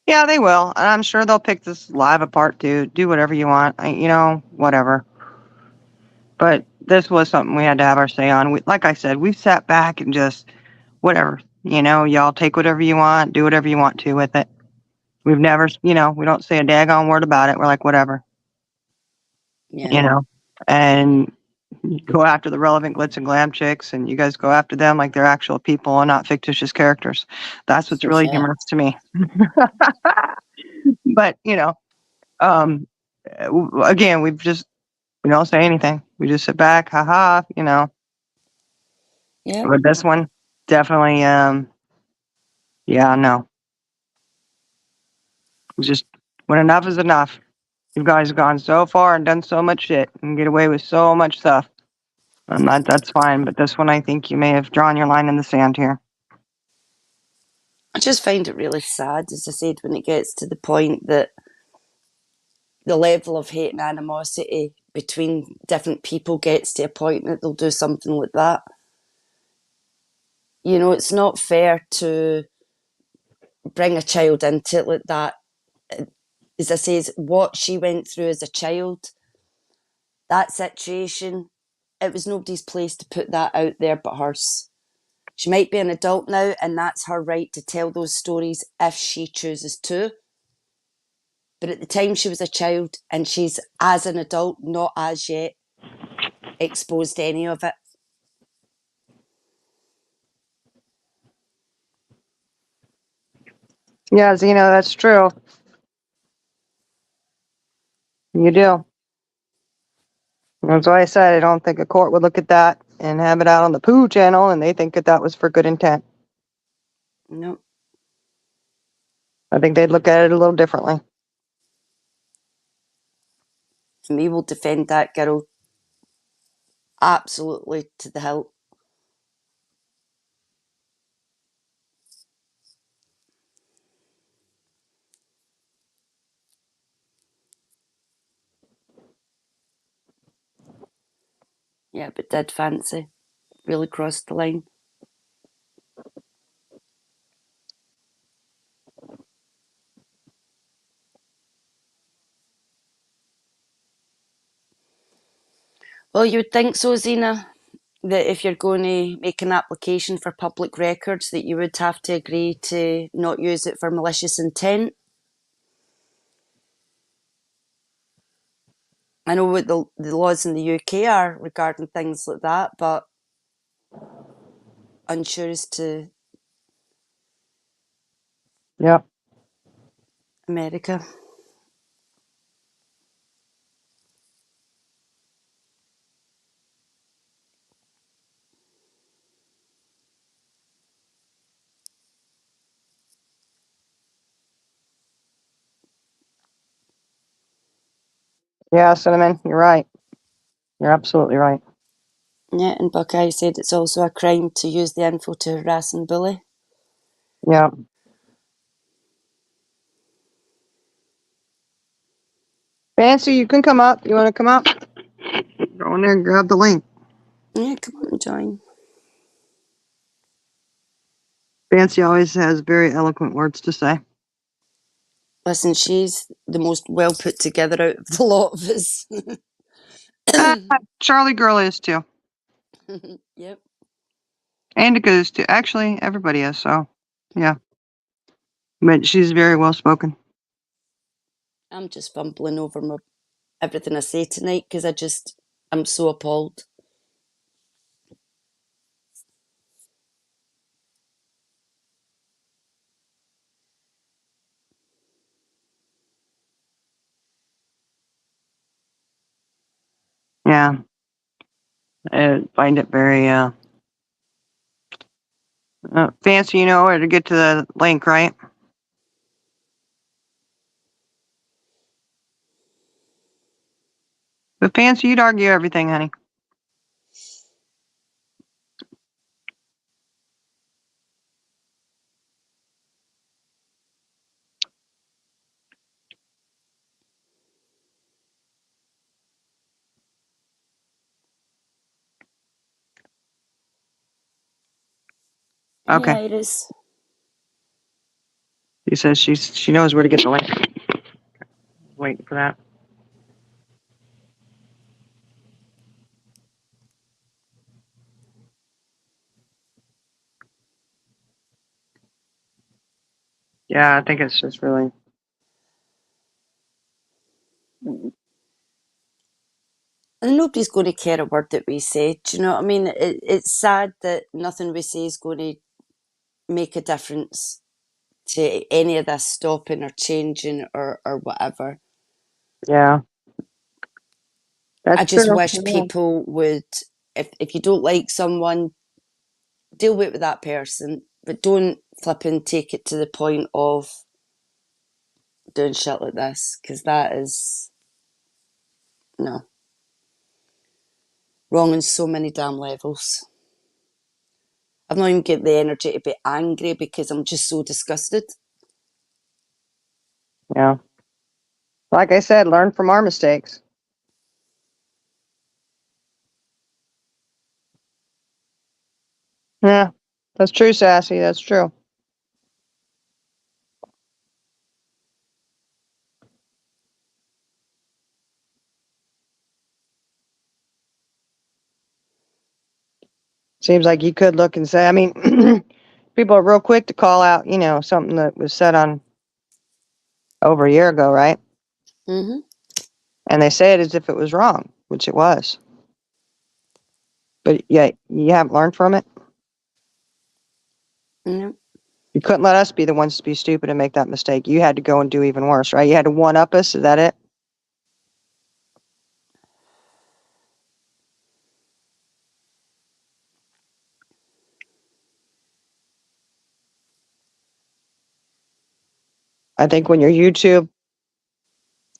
Yeah, they will. And I'm sure they'll pick this live apart too. Do whatever you want. Whatever. But this was something we had to have our say on. Like I said, we've sat back and just whatever. Y'all take whatever you want, do whatever you want to with it. We've never, we don't say a daggone word about it. We're like, whatever. Yeah. and you go after the relevant glitz and glam chicks, and you guys go after them like they're actual people and not fictitious characters. That's what's really Yeah. humorous to me. But again, we don't say anything. We just sit back, haha, Yeah. But this one, definitely, yeah, no. It's just when enough is enough. You guys have gone so far and done so much shit and get away with so much stuff. And that's fine. But this one, I think you may have drawn your line in the sand here. I just find it really sad, as I said, when it gets to the point that the level of hate and animosity between different people gets to a point that they'll do something like that. It's not fair to bring a child into it like that. As I say, what she went through as a child, that situation, it was nobody's place to put that out there but hers. She might be an adult now, and that's her right to tell those stories if she chooses to. But at the time she was a child, and she's, as an adult, not as yet exposed to any of it. Yeah, Zena, that's true. You do. That's why I said I don't think a court would look at that and have it out on the Pooh channel, and they think that was for good intent. No. I think they'd look at it a little differently. And we will defend that girl absolutely to the hilt. Yeah, but did fancy. Really crossed the line. Well, you would think so, Zena, that if you're going to make an application for public records, that you would have to agree to not use it for malicious intent. I know what the laws in the UK are regarding things like that, but unsure as to Yep. America. Yeah, Cinnamon, you're right. You're absolutely right. Yeah, and Buckeye said it's also a crime to use the info to harass and bully. Yeah. Fancy, you can come up. You want to come up? Go in there and grab the link. Yeah, come on and join. Fancy always has very eloquent words to say. Listen, she's the most well put together out of the lot of us. Charlie Girl is too. Yep. Indica is too. Actually, everybody is, so yeah. But she's very well spoken. I'm just fumbling over everything I say tonight because I'm so appalled. Yeah. I find it very fancy, where to get to the link, right? But fancy, you'd argue everything, honey. Okay. Yeah, it is. She says she knows where to get the link. Waiting for that. Yeah, I think it's just really. nobody's going to care a word that we say. Do you know what I mean? It's sad that nothing we say is going to make a difference to any of this stopping or changing or whatever. Yeah. That's I just true. wish Yeah. people would, if you don't like someone, deal with that person, but don't flip and take it to the point of doing shit like this, because that is, no, wrong on so many damn levels. I've not even got the energy to be angry because I'm just so disgusted. Yeah. Like I said, learn from our mistakes. Yeah. That's true, Sassy. That's true. Seems like you could look and say, I mean, people are real quick to call out, something that was said on over a year ago, right? Mm-hmm. And they say it as if it was wrong, which it was. But yeah, you haven't learned from it. Mm-hmm. You couldn't let us be the ones to be stupid and make that mistake. You had to go and do even worse, right? You had to one up us. Is that it? I think when your YouTube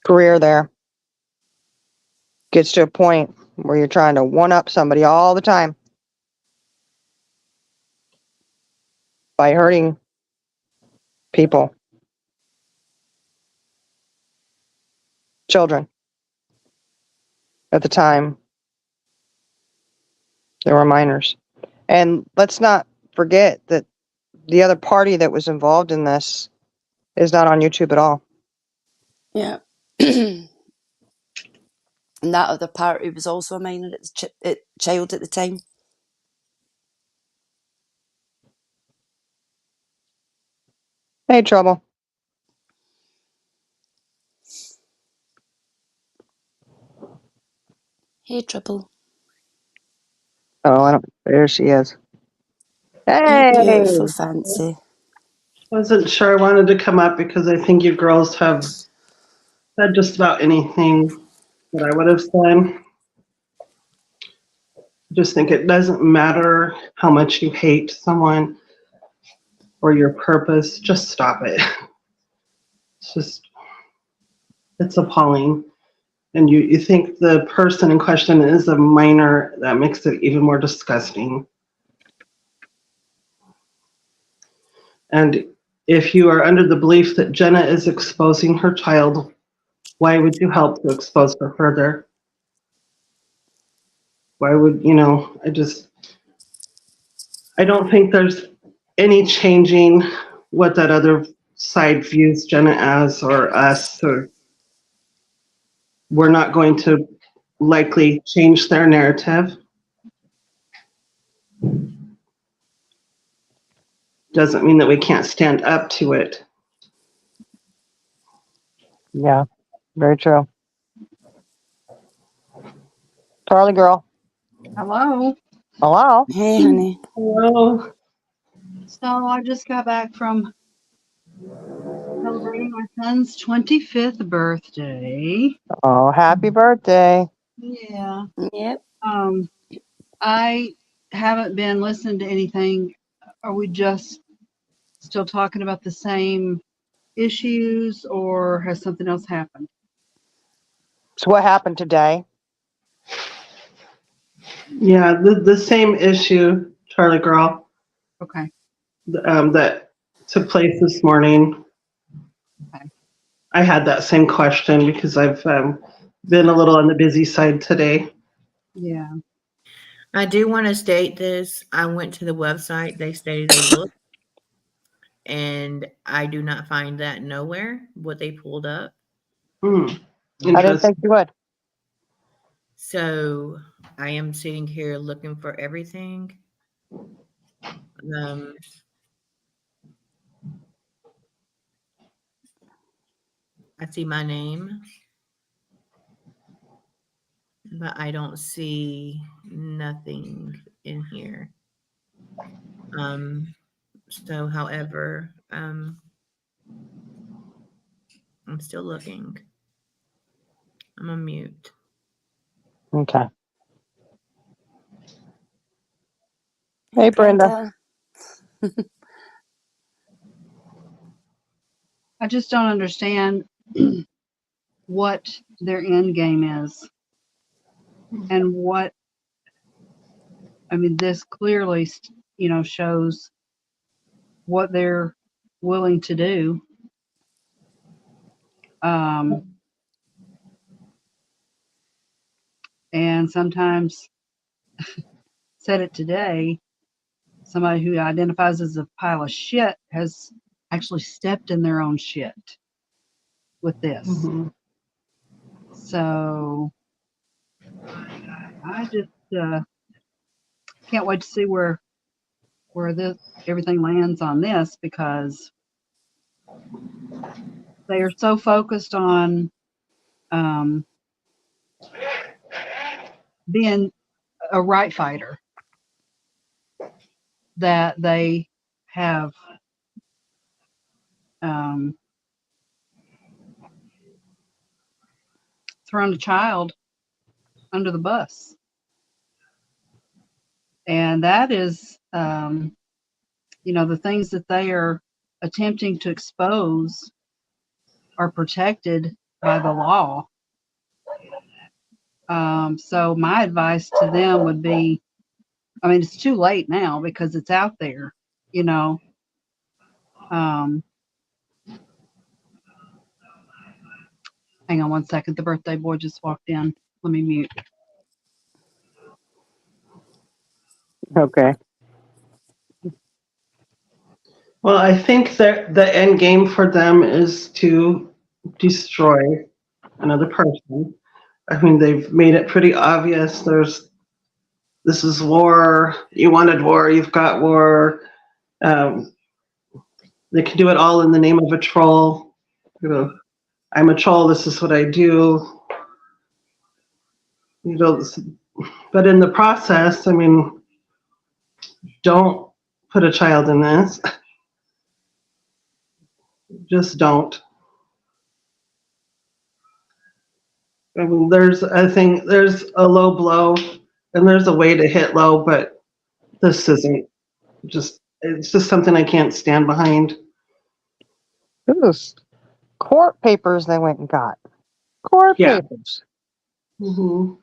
career there gets to a point where you're trying to one up somebody all the time by hurting people, children, at the time, they were minors. And let's not forget that the other party that was involved in this is not on YouTube at all. Yeah. And that other party was also a minor child at the time. Hey, trouble. Hey, Triple. Oh, I don't. There she is. Hey, Hey. beautiful fancy. Wasn't sure I wanted to come up because I think you girls have said just about anything that I would have said. Just think it doesn't matter how much you hate someone or your purpose, just stop it. It's appalling. And you think the person in question is a minor, that makes it even more disgusting. And if you are under the belief that Jenna is exposing her child, why would you help to expose her further? Why would, I don't think there's any changing what that other side views Jenna as or us, or we're not going to likely change their narrative. Doesn't mean that we can't stand up to it. Yeah, very true. Charlie girl. Hello. Hello. Hey, honey. Hello. So I just got back from celebrating my son's 25th birthday. Oh, happy birthday. Yeah. Yep. I haven't been listening to anything. Are we just still talking about the same issues or has something else happened? So what happened today? Yeah, the same issue, Charlie girl, Okay. that took place this morning. Okay. I had that same question because I've been a little on the busy side today. Yeah. I do want to state this. I went to the website. They stated they looked, and I do not find that nowhere, what they pulled up. I didn't Interesting. think you would. So I am sitting here looking for everything. I see my name. but I don't see nothing in here. So however, I'm still looking. I'm a mute. Okay. Hey, Brenda. I just don't understand what their end game is and what, I mean, this clearly, shows what they're willing to do. And sometimes, said it today, somebody who identifies as a pile of shit has actually stepped in their own shit with this. Mhm. So I just can't wait to see where this everything lands on this, because they are so focused on being a right fighter that they have thrown a child under the bus. And that is, the things that they are attempting to expose are protected by the law. So my advice to them would be, I mean, it's too late now because it's out there, you know. Hang on one second. The birthday boy just walked in. Let me mute. Okay. Well, I think that the end game for them is to destroy another person. I mean, they've made it pretty obvious. This is war. You wanted war. You've got war. Um, they can do it all in the name of a troll. You know, I'm a troll. This is what I do. You know, but in the process, I mean, don't put a child in this. Just don't. I mean, there's a low blow and there's a way to hit low, but this isn't it's just something I can't stand behind. Those court papers they went and got. Court Yeah. papers. Mm-hmm.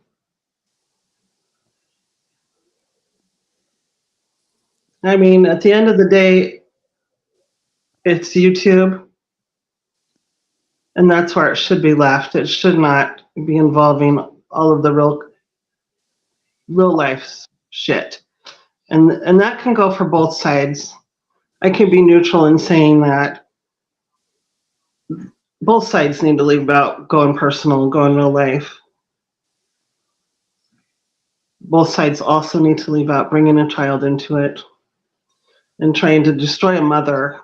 I mean, at the end of the day, it's YouTube, and that's where it should be left. It should not be involving all of the real life shit. And that can go for both sides. I can be neutral in saying that both sides need to leave about going personal, going real life. Both sides also need to leave out bringing a child into it and trying to destroy a mother,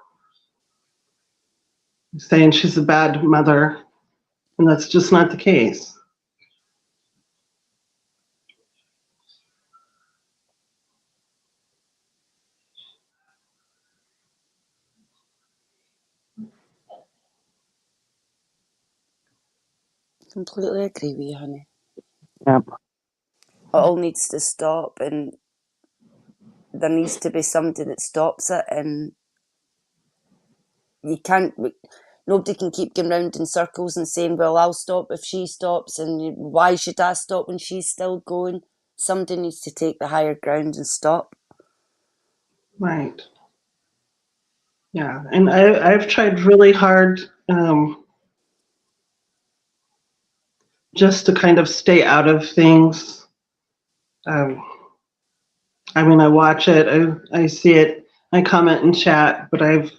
saying she's a bad mother, and that's just not the case. Completely agree with you, honey. Yep. It all needs to stop, and there needs to be somebody that stops it, and nobody can keep going round in circles and saying, well, I'll stop if she stops, and why should I stop when she's still going? Somebody needs to take the higher ground and stop. Right. Yeah, and I've tried really hard just to kind of stay out of things. I mean, I watch it, I see it, I comment and chat, but I've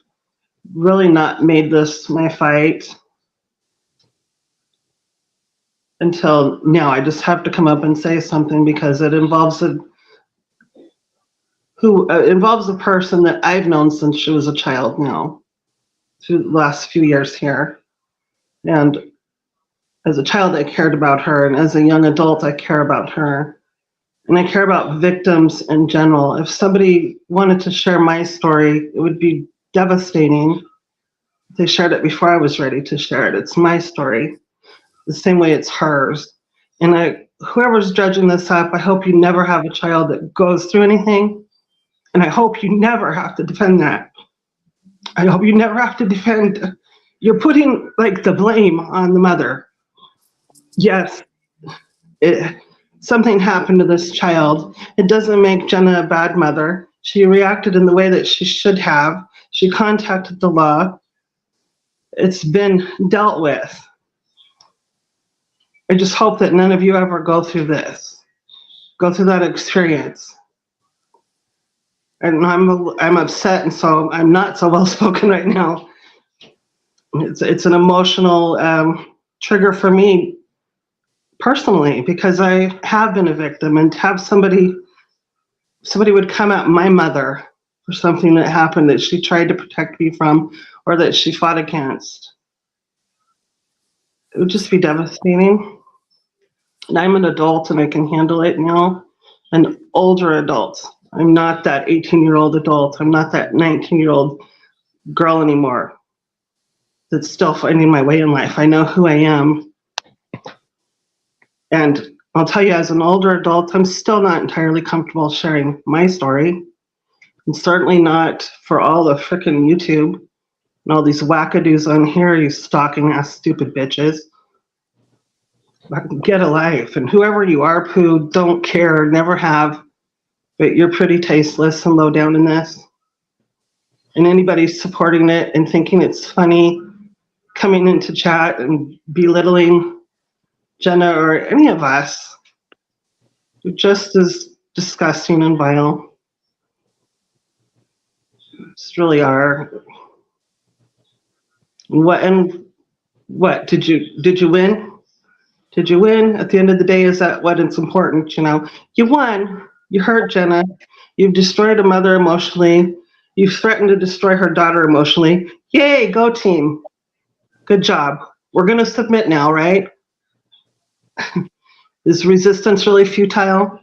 really not made this my fight until now. I just have to come up and say something because it involves a person that I've known since she was a child now, through the last few years here. And As a child, I cared about her, and as a young adult, I care about her. And I care about victims in general. If somebody wanted to share my story, it would be devastating. They shared it before I was ready to share it. It's my story, the same way it's hers. And whoever's judging this up, I hope you never have a child that goes through anything. And I hope you never have to defend that. I hope you never have to defend. You're putting like the blame on the mother. Yes, something happened to this child. It doesn't make Jenna a bad mother. She reacted in the way that she should have. She contacted the law. It's been dealt with. I just hope that none of you ever go through this, go through that experience. And I'm upset, and so I'm not so well spoken right now. It's an emotional trigger for me personally, because I have been a victim, and to have somebody would come at my mother for something that happened that she tried to protect me from or that she fought against. It would just be devastating. And I'm an adult and I can handle it now. An older adult. I'm not that 18-year-old adult. I'm not that 19-year-old girl anymore that's still finding my way in life. I know who I am. And I'll tell you, as an older adult, I'm still not entirely comfortable sharing my story. And certainly not for all the frickin' YouTube and all these wackadoos on here, you stalking ass stupid bitches. Get a life. And whoever you are, Pooh, don't care, never have, but you're pretty tasteless and low down in this. And anybody supporting it and thinking it's funny, coming into chat and belittling Jenna or any of us, you're just as disgusting and vile. Just really are. What did you win? Did you win? At the end of the day, is that what it's important? You won. You hurt Jenna. You've destroyed a mother emotionally. You've threatened to destroy her daughter emotionally. Yay, go team. Good job. We're going to submit now, right? Is resistance really futile?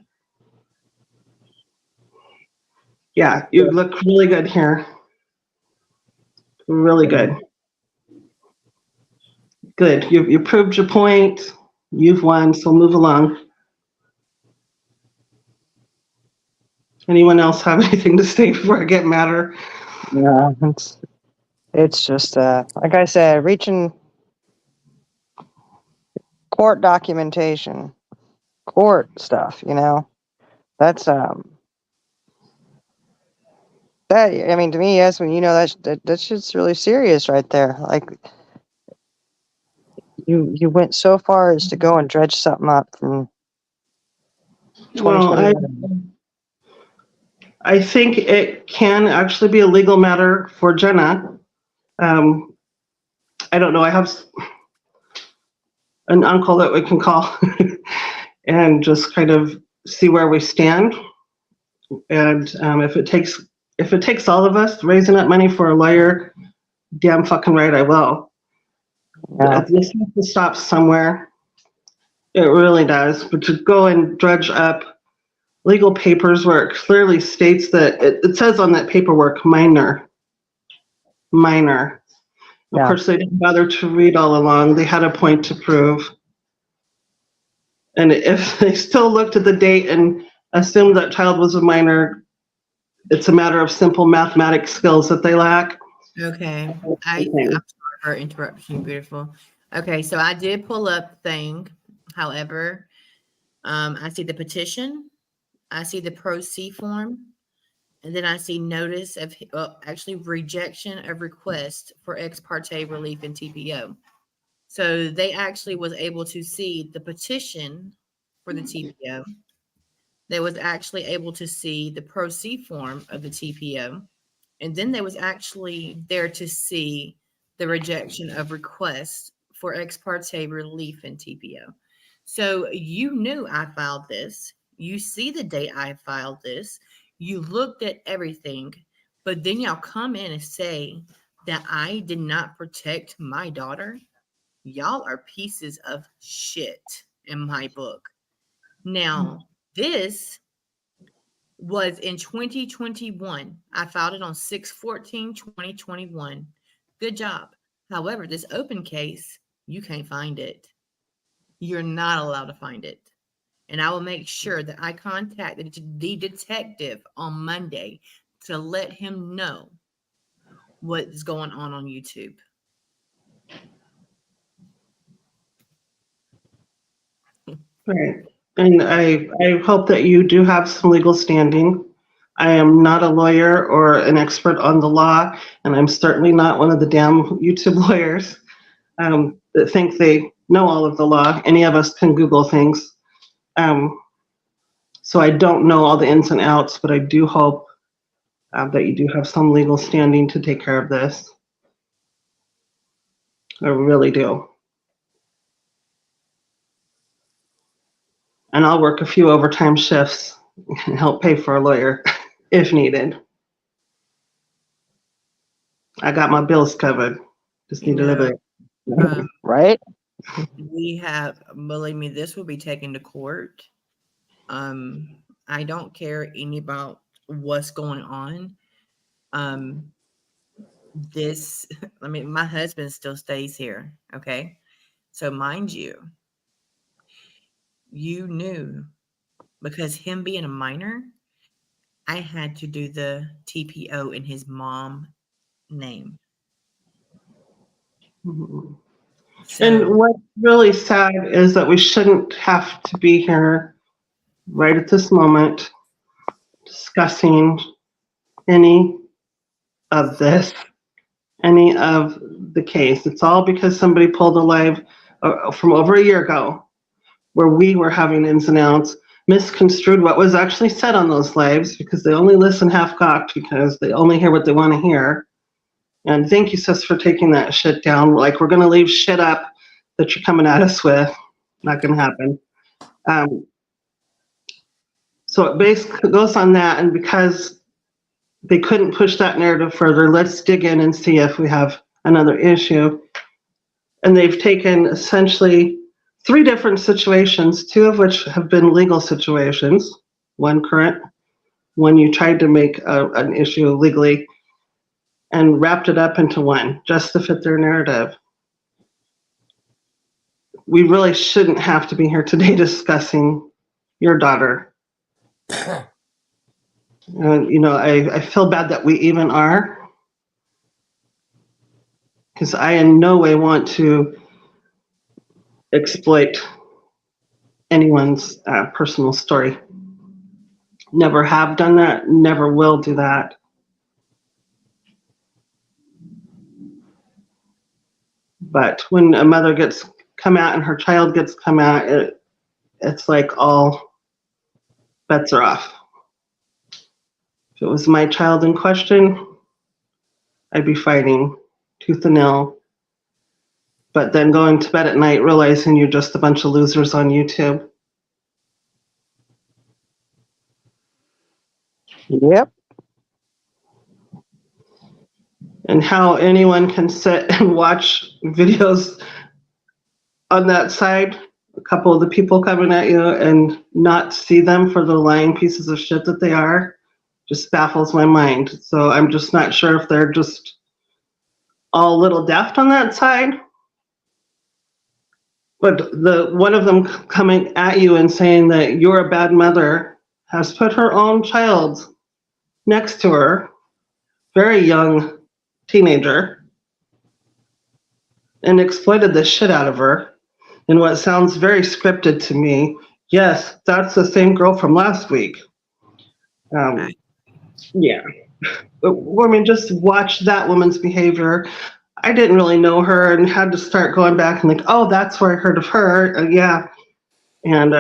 Yeah, you look really good here. Really good. Good. You proved your point. You've won, so move along. Anyone else have anything to say before I get madder? Yeah, it's just like I said, reaching court documentation, court stuff. That's that. I mean, to me, yes, when that shit's really serious right there. Like you went so far as to go and dredge something up from Well, 2021. I think it can actually be a legal matter for Jenna. I don't know. I have an uncle that we can call and just kind of see where we stand. And if it takes all of us raising up money for a lawyer, damn fucking right I will. Yeah. This has to stop somewhere. It really does. But to go and dredge up legal papers where it clearly states that it says on that paperwork minor. Of Yeah. course, they didn't bother to read all along. They had a point to prove. And if they still looked at the date and assumed that child was a minor, it's a matter of simple mathematic skills that they lack. Okay. I'm sorry for interruption, beautiful. Okay, so I did pull up the thing. However, I see the petition, I see the Pro C form, and then I see notice of actually rejection of request for ex parte relief in TPO. So they actually was able to see the petition for the TPO. They was actually able to see the Pro C form of the TPO. And then they was actually there to see the rejection of requests for ex parte relief in TPO. So you knew I filed this. You see the date I filed this. You looked at everything, but then y'all come in and say that I did not protect my daughter. Y'all are pieces of shit in my book. Now, this was in 2021. I filed it on 6/14/2021. Good job. However, this open case, you can't find it. You're not allowed to find it. And I will make sure that I contact the detective on Monday to let him know what is going on YouTube. Right. And I hope that you do have some legal standing. I am not a lawyer or an expert on the law, and I'm certainly not one of the damn YouTube lawyers that think they know all of the law. Any of us can Google things. So I don't know all the ins and outs, but I do hope that you do have some legal standing to take care of this. I really do. And I'll work a few overtime shifts and help pay for a lawyer if needed. I got my bills covered. Just need a little bit. Right? We have, believe me, this will be taken to court. I don't care any about what's going on. My husband still stays here. Okay. So mind you, you knew, because him being a minor, I had to do the TPO in his mom name. Mhm. So, And what's really sad is that we shouldn't have to be here right at this moment discussing any of this, any of the case. It's all because somebody pulled a live from over a year ago where we were having ins and outs, misconstrued what was actually said on those lives because they only listen half-cocked because they only hear what they want to hear. And thank you, sis, for taking that shit down. Like, we're going to leave shit up that you're coming at us with. Not going to happen. So it basically goes on that. And because they couldn't push that narrative further, let's dig in and see if we have another issue. And they've taken essentially 3 different situations, 2 of which have been legal situations, one current, one you tried to make an issue legally, and wrapped it up into one just to fit their narrative. We really shouldn't have to be here today discussing your daughter. I feel bad that we even are, because I in no way want to exploit anyone's personal story. Never have done that, never will do that. But when a mother gets come out and her child gets come out, it's like all bets are off. If it was my child in question, I'd be fighting tooth and nail. But then going to bed at night realizing you're just a bunch of losers on YouTube. Yep. And how anyone can sit and watch videos on that side, a couple of the people coming at you, and not see them for the lying pieces of shit that they are, just baffles my mind. So I'm just not sure if they're just all a little daft on that side. But the one of them coming at you and saying that you're a bad mother has put her own child next to her, very young teenager, and exploited the shit out of her in what sounds very scripted to me. Yes, that's the same girl from last week. Yeah. I mean, just watch that woman's behavior. I didn't really know her and had to start going back and like, oh, that's where I heard of her. Yeah. And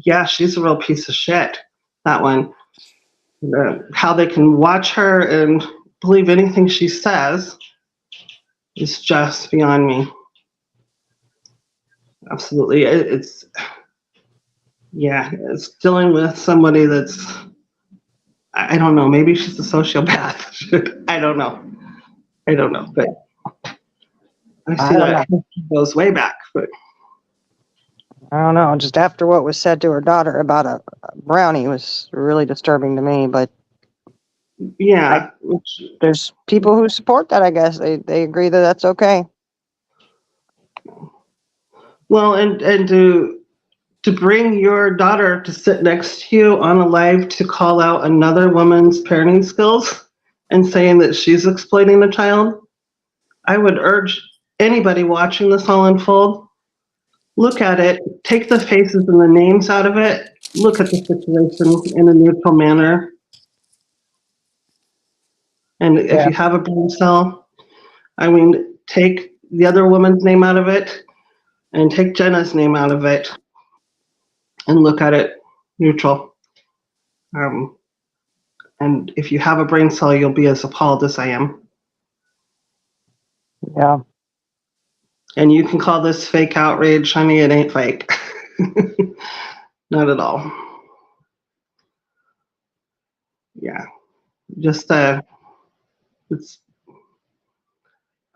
yeah, she's a real piece of shit, that one. How they can watch her and believe anything she says is just beyond me. Absolutely. It's dealing with somebody that's, I don't know, maybe she's a sociopath. I don't know. But I I see don't that goes way back, but I don't know. Just after what was said to her daughter about a brownie was really disturbing to me. But yeah, there's people who support that. I guess they agree that that's okay. well, and to bring your daughter to sit next to you on a live to call out another woman's parenting skills and saying that she's exploiting a child, I would urge anybody watching this all unfold, look at it, take the faces and the names out of it, look at the situation in a neutral manner. And if Yeah. you have a brain cell, I mean, take the other woman's name out of it and take Jenna's name out of it and look at it neutral. And if you have a brain cell, you'll be as appalled as I am. Yeah. And you can call this fake outrage, honey, it ain't fake. Not at all. Yeah. Just it's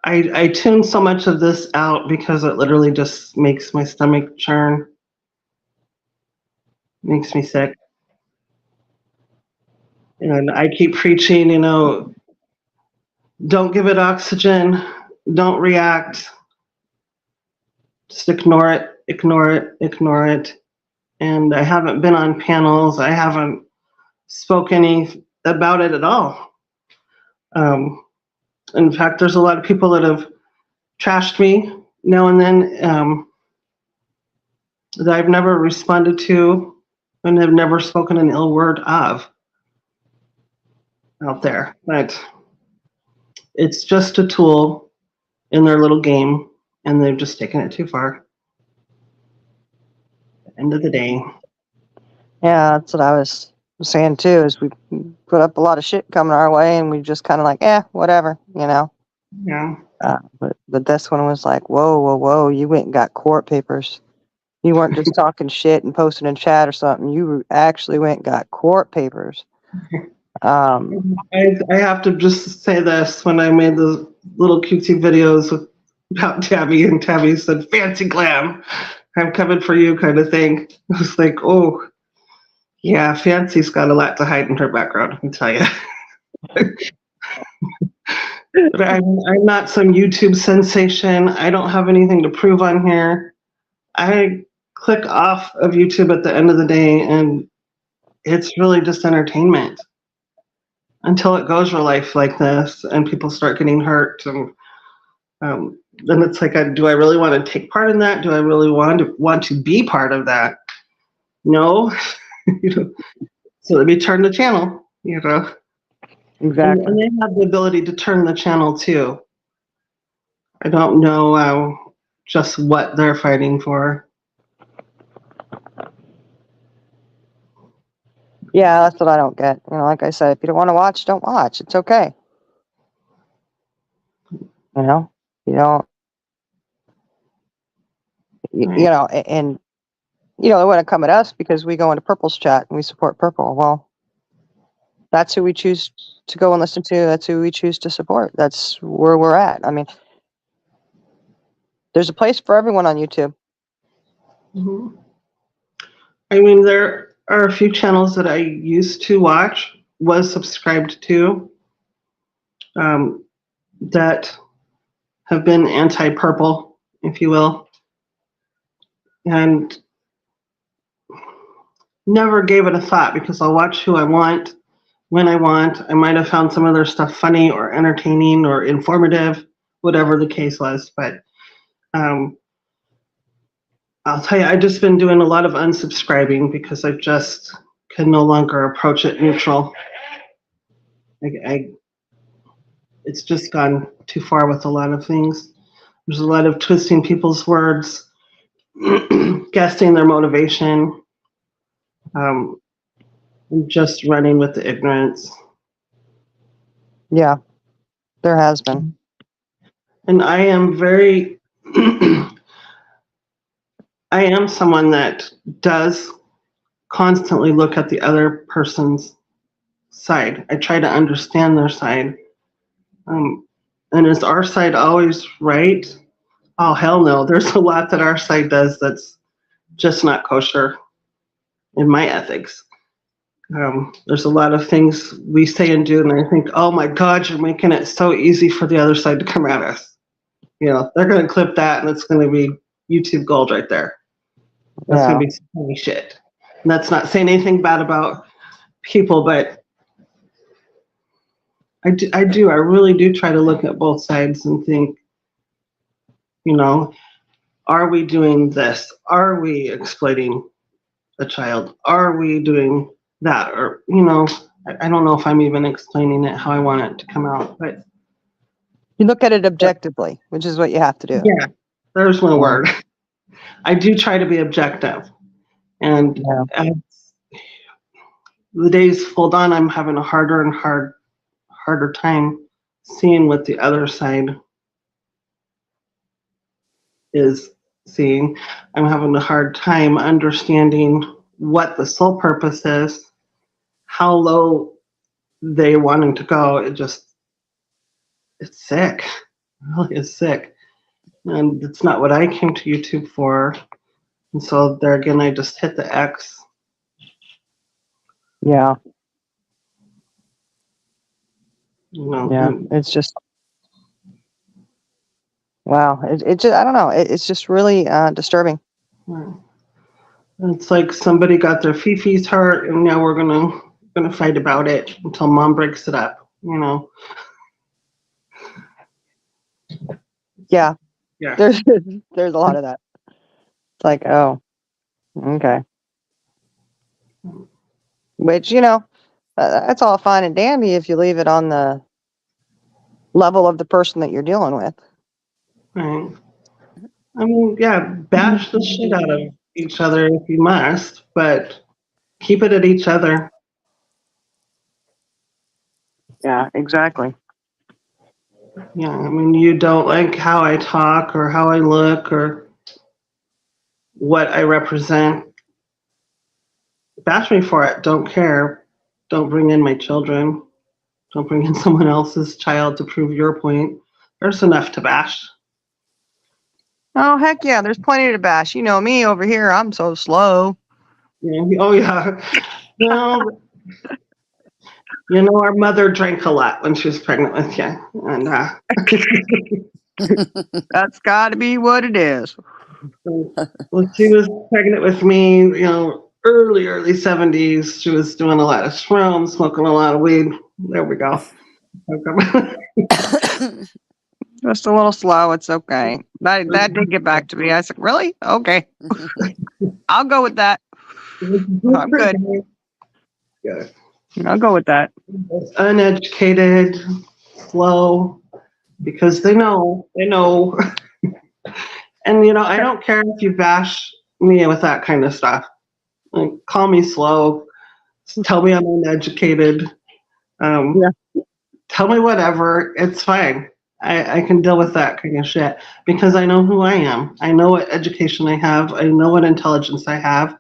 I tune so much of this out because it literally just makes my stomach churn. Makes me sick. And I keep preaching, don't give it oxygen, don't react, just ignore it, ignore it, ignore it. And I haven't been on panels, I haven't spoken about it at all. In fact, there's a lot of people that have trashed me now and then that I've never responded to and have never spoken an ill word of out there. But it's just a tool in their little game, and they've just taken it too far. At the end of the day. Yeah, that's what I was saying too. Is we put up a lot of shit coming our way, and we just kind of like, whatever, Yeah. But this one was like, whoa, whoa, whoa! You went and got court papers. You weren't just talking shit and posting in chat or something. You actually went and got court papers. I have to just say this: when I made the little cutesy videos about Tabby, and Tabby said, "Fancy glam, I'm coming for you," kind of thing. I was like, oh, yeah, Fancy's got a lot to hide in her background, I can tell you. But I'm not some YouTube sensation. I don't have anything to prove on here. I click off of YouTube at the end of the day, and it's really just entertainment until it goes your life like this and people start getting hurt. And then it's like, do I really want to take part in that? Do I really want to be part of that? No. So let me turn the channel. Exactly. And they have the ability to turn the channel too. I don't know just what they're fighting for. Yeah, that's what I don't get. Like I said, if you don't want to watch, don't watch. It's okay. You don't, Right. and they want to come at us because we go into Purple's chat and we support Purple. Well, that's who we choose to go and listen to. That's who we choose to support. That's where we're at. I mean, there's a place for everyone on YouTube. Mm-hmm. I mean, there are a few channels that I used to watch, was subscribed to, that have been anti-purple, if you will, and never gave it a thought because I'll watch who I want, when I want. I might have found some of their stuff funny or entertaining or informative, whatever the case was, but I'll tell you, I've just been doing a lot of unsubscribing because I just can no longer approach it neutral. It's just gone too far with a lot of things. There's a lot of twisting people's words, guessing their motivation, and just running with the ignorance. Yeah, there has been. And I am very, I am someone that does constantly look at the other person's side. I try to understand their side. And is our side always right? Oh, hell no. There's a lot that our side does that's just not kosher in my ethics. There's a lot of things we say and do, and I think, oh my God, you're making it so easy for the other side to come at us. You know, they're going to clip that, and it's going to be YouTube gold right there. That's Yeah. going to be some funny shit. And that's not saying anything bad about people, but I really do try to look at both sides and think, you know, are we doing this? Are we exploiting a child? Are we doing that? Or, you know, I don't know if I'm even explaining it how I want it to come out, but You look at it objectively, which is what you have to do. yeah, there's my Yeah. word. I do try to be objective. And Yeah. as the days fold on, I'm having a harder time seeing what the other side is seeing. I'm having a hard time understanding what the sole purpose is, how low they wanting to go. It's sick. It really is sick. And it's not what I came to YouTube for. And so there again, I just hit the X. Yeah. You know, Yeah. It's just, wow. It just, I don't know. It's just really disturbing. it's like somebody got their fifi's hurt, and now we're gonna fight about it until mom breaks it up. You know. Yeah. Yeah. There's a lot of that. It's like, oh, okay. Which, you know, that's all fine and dandy if you leave it on the level of the person that you're dealing with. Right. I mean, yeah, bash the shit out of each other if you must, but keep it at each other. Yeah, exactly. Yeah, I mean, you don't like how I talk or how I look or what I represent. Bash me for it. Don't care. Don't bring in my children. Don't bring in someone else's child to prove your point. There's enough to bash. Oh, heck yeah. There's plenty to bash. You know me over here. I'm so slow. Yeah. Oh, yeah. No, you know, our mother drank a lot when she was pregnant with you. And That's got to be what it is. when she was pregnant with me, you know, early 70s, she was doing a lot of shrooms, smoking a lot of weed. There we go. Just a little slow. It's okay. That did get back to me. I said, really? Okay. I'll go with that. I'm good. Yeah. I'll go with that. Uneducated, slow, because they know. And, you know, I don't care if you bash me with that kind of stuff. Like, call me slow. Tell me I'm uneducated. Tell me whatever. It's fine. I can deal with that kind of shit because I know who I am. I know what education I have. I know what intelligence I have.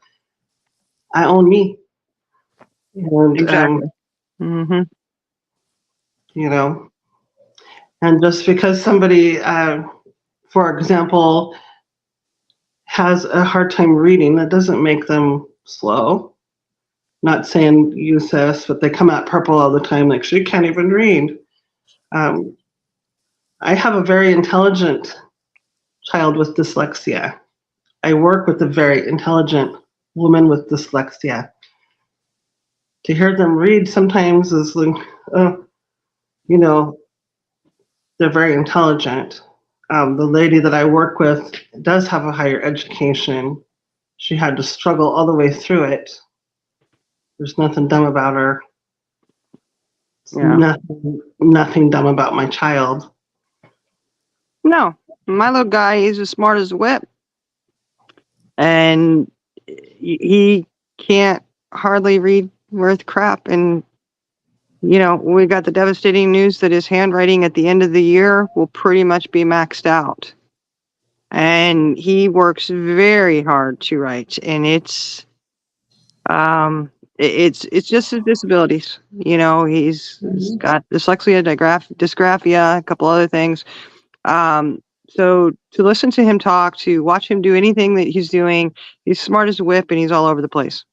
I own me. And, Exactly. Mm-hmm. you know, and just because somebody, for example, has a hard time reading, that doesn't make them slow. Not saying you sis, but they come out purple all the time, like she can't even read. I have a very intelligent child with dyslexia. I work with a very intelligent woman with dyslexia. To hear them read sometimes is like, you know, they're very intelligent. The lady that I work with does have a higher education. She had to struggle all the way through it. There's nothing dumb about her. Yeah. Nothing dumb about my child. No, my little guy, he's as smart as a whip. And he can't hardly read worth crap. And, you know, we got the devastating news that his handwriting at the end of the year will pretty much be maxed out. And he works very hard to write. And it's just his disabilities. You know, he's got dyslexia, dysgraphia, a couple other things. So to listen to him talk, to watch him do anything that he's doing, he's smart as a whip and he's all over the place.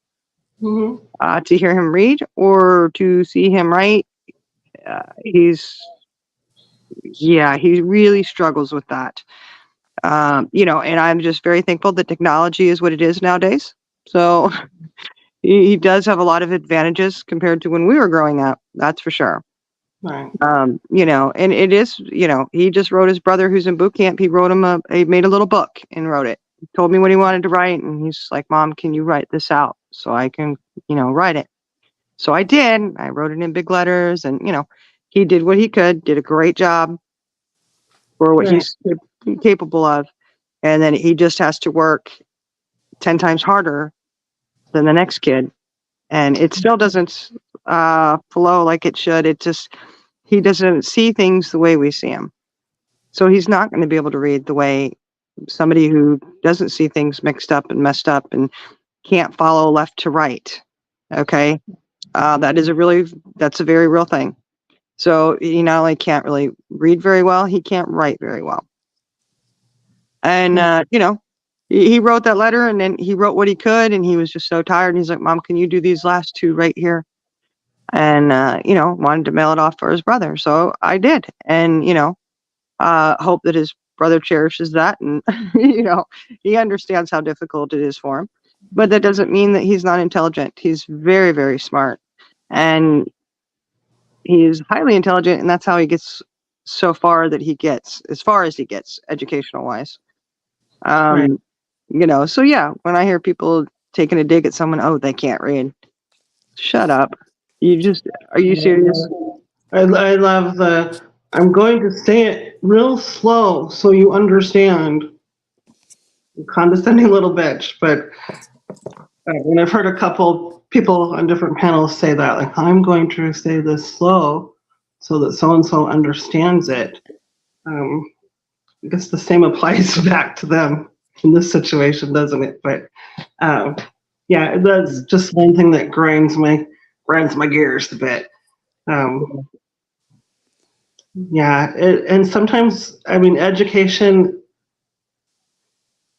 Mhm. To hear him read or to see him write, he really struggles with that. And I'm just very thankful that technology is what it is nowadays. So he does have a lot of advantages compared to when we were growing up. That's for sure. Right. And it is, he just wrote his brother who's in boot camp. He wrote him he made a little book and wrote it. He told me what he wanted to write. And he's like, Mom, can you write this out so I can, write it? So I did. I wrote it in big letters and, he did what he could, did a great job for what Right. he's capable of. And then he just has to work 10 times harder than the next kid. And it still doesn't flow like it should. He doesn't see things the way we see them. So he's not going to be able to read the way somebody who doesn't see things mixed up and messed up and can't follow left to right. Okay. That's a very real thing. So he not only can't really read very well, he can't write very well. And, he wrote that letter and then he wrote what he could and he was just so tired. And he's like, Mom, can you do these last two right here? And, wanted to mail it off for his brother. So I did. And, hope that his brother cherishes that. And, he understands how difficult it is for him. But that doesn't mean that he's not intelligent. He's very, very smart. And he's highly intelligent. And that's how he gets so far that he gets, as far as he gets educational wise. Right. So yeah, when I hear people taking a dig at someone, oh, they can't read. Shut up. Are you serious? I love I'm going to say it real slow so you understand. Condescending little bitch, but and I've heard a couple people on different panels say that, like, I'm going to say this slow so that so-and-so understands it. I guess the same applies back to them in this situation, doesn't it? But yeah, that's just one thing that grinds my gears a bit. And sometimes, education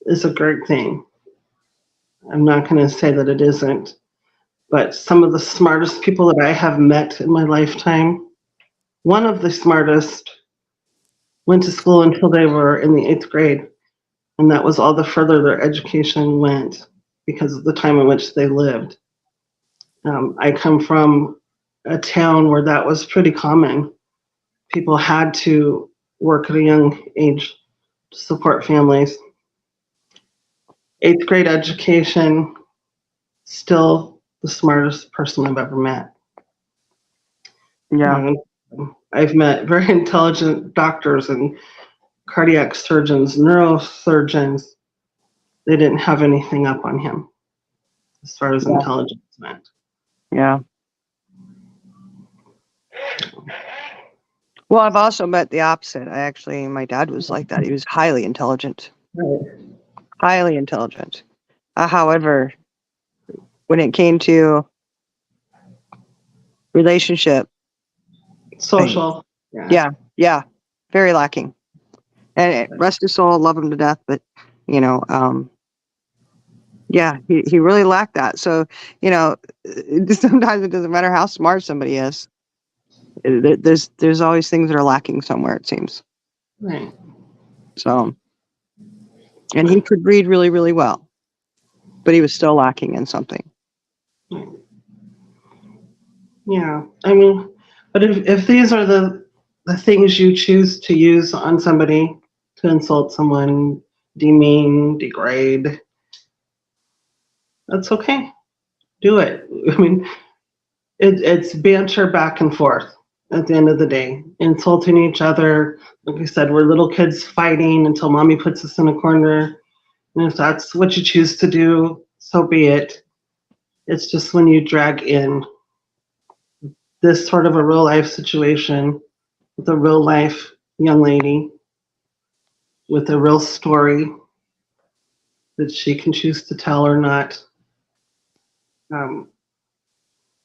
is a great thing. I'm not going to say that it isn't, but some of the smartest people that I have met in my lifetime, one of the smartest went to school until they were in the 8th grade, and that was all the further their education went because of the time in which they lived. I come from a town where that was pretty common. People had to work at a young age to support families. 8th grade education, still the smartest person I've ever met. Yeah. I've met very intelligent doctors and cardiac surgeons, neurosurgeons. They didn't have anything up on him as far as intelligence went. Yeah. Well, I've also met the opposite. My dad was like that. He was highly intelligent. Right. Highly intelligent. However, when it came to relationship, Social. yeah, very lacking. And rest his soul, love him to death, but he really lacked that. So, sometimes it doesn't matter how smart somebody is. There's always things that are lacking somewhere, it seems. Right. So, and he could read really, really well, but he was still lacking in something. Right. Yeah. But if these are the things you choose to use on somebody to insult someone, demean, degrade, that's okay. Do it. It's banter back and forth at the end of the day, insulting each other. Like I said, we're little kids fighting until mommy puts us in a corner. And if that's what you choose to do, so be it. It's just when you drag in this sort of a real life situation with a real life young lady with a real story that she can choose to tell or not, then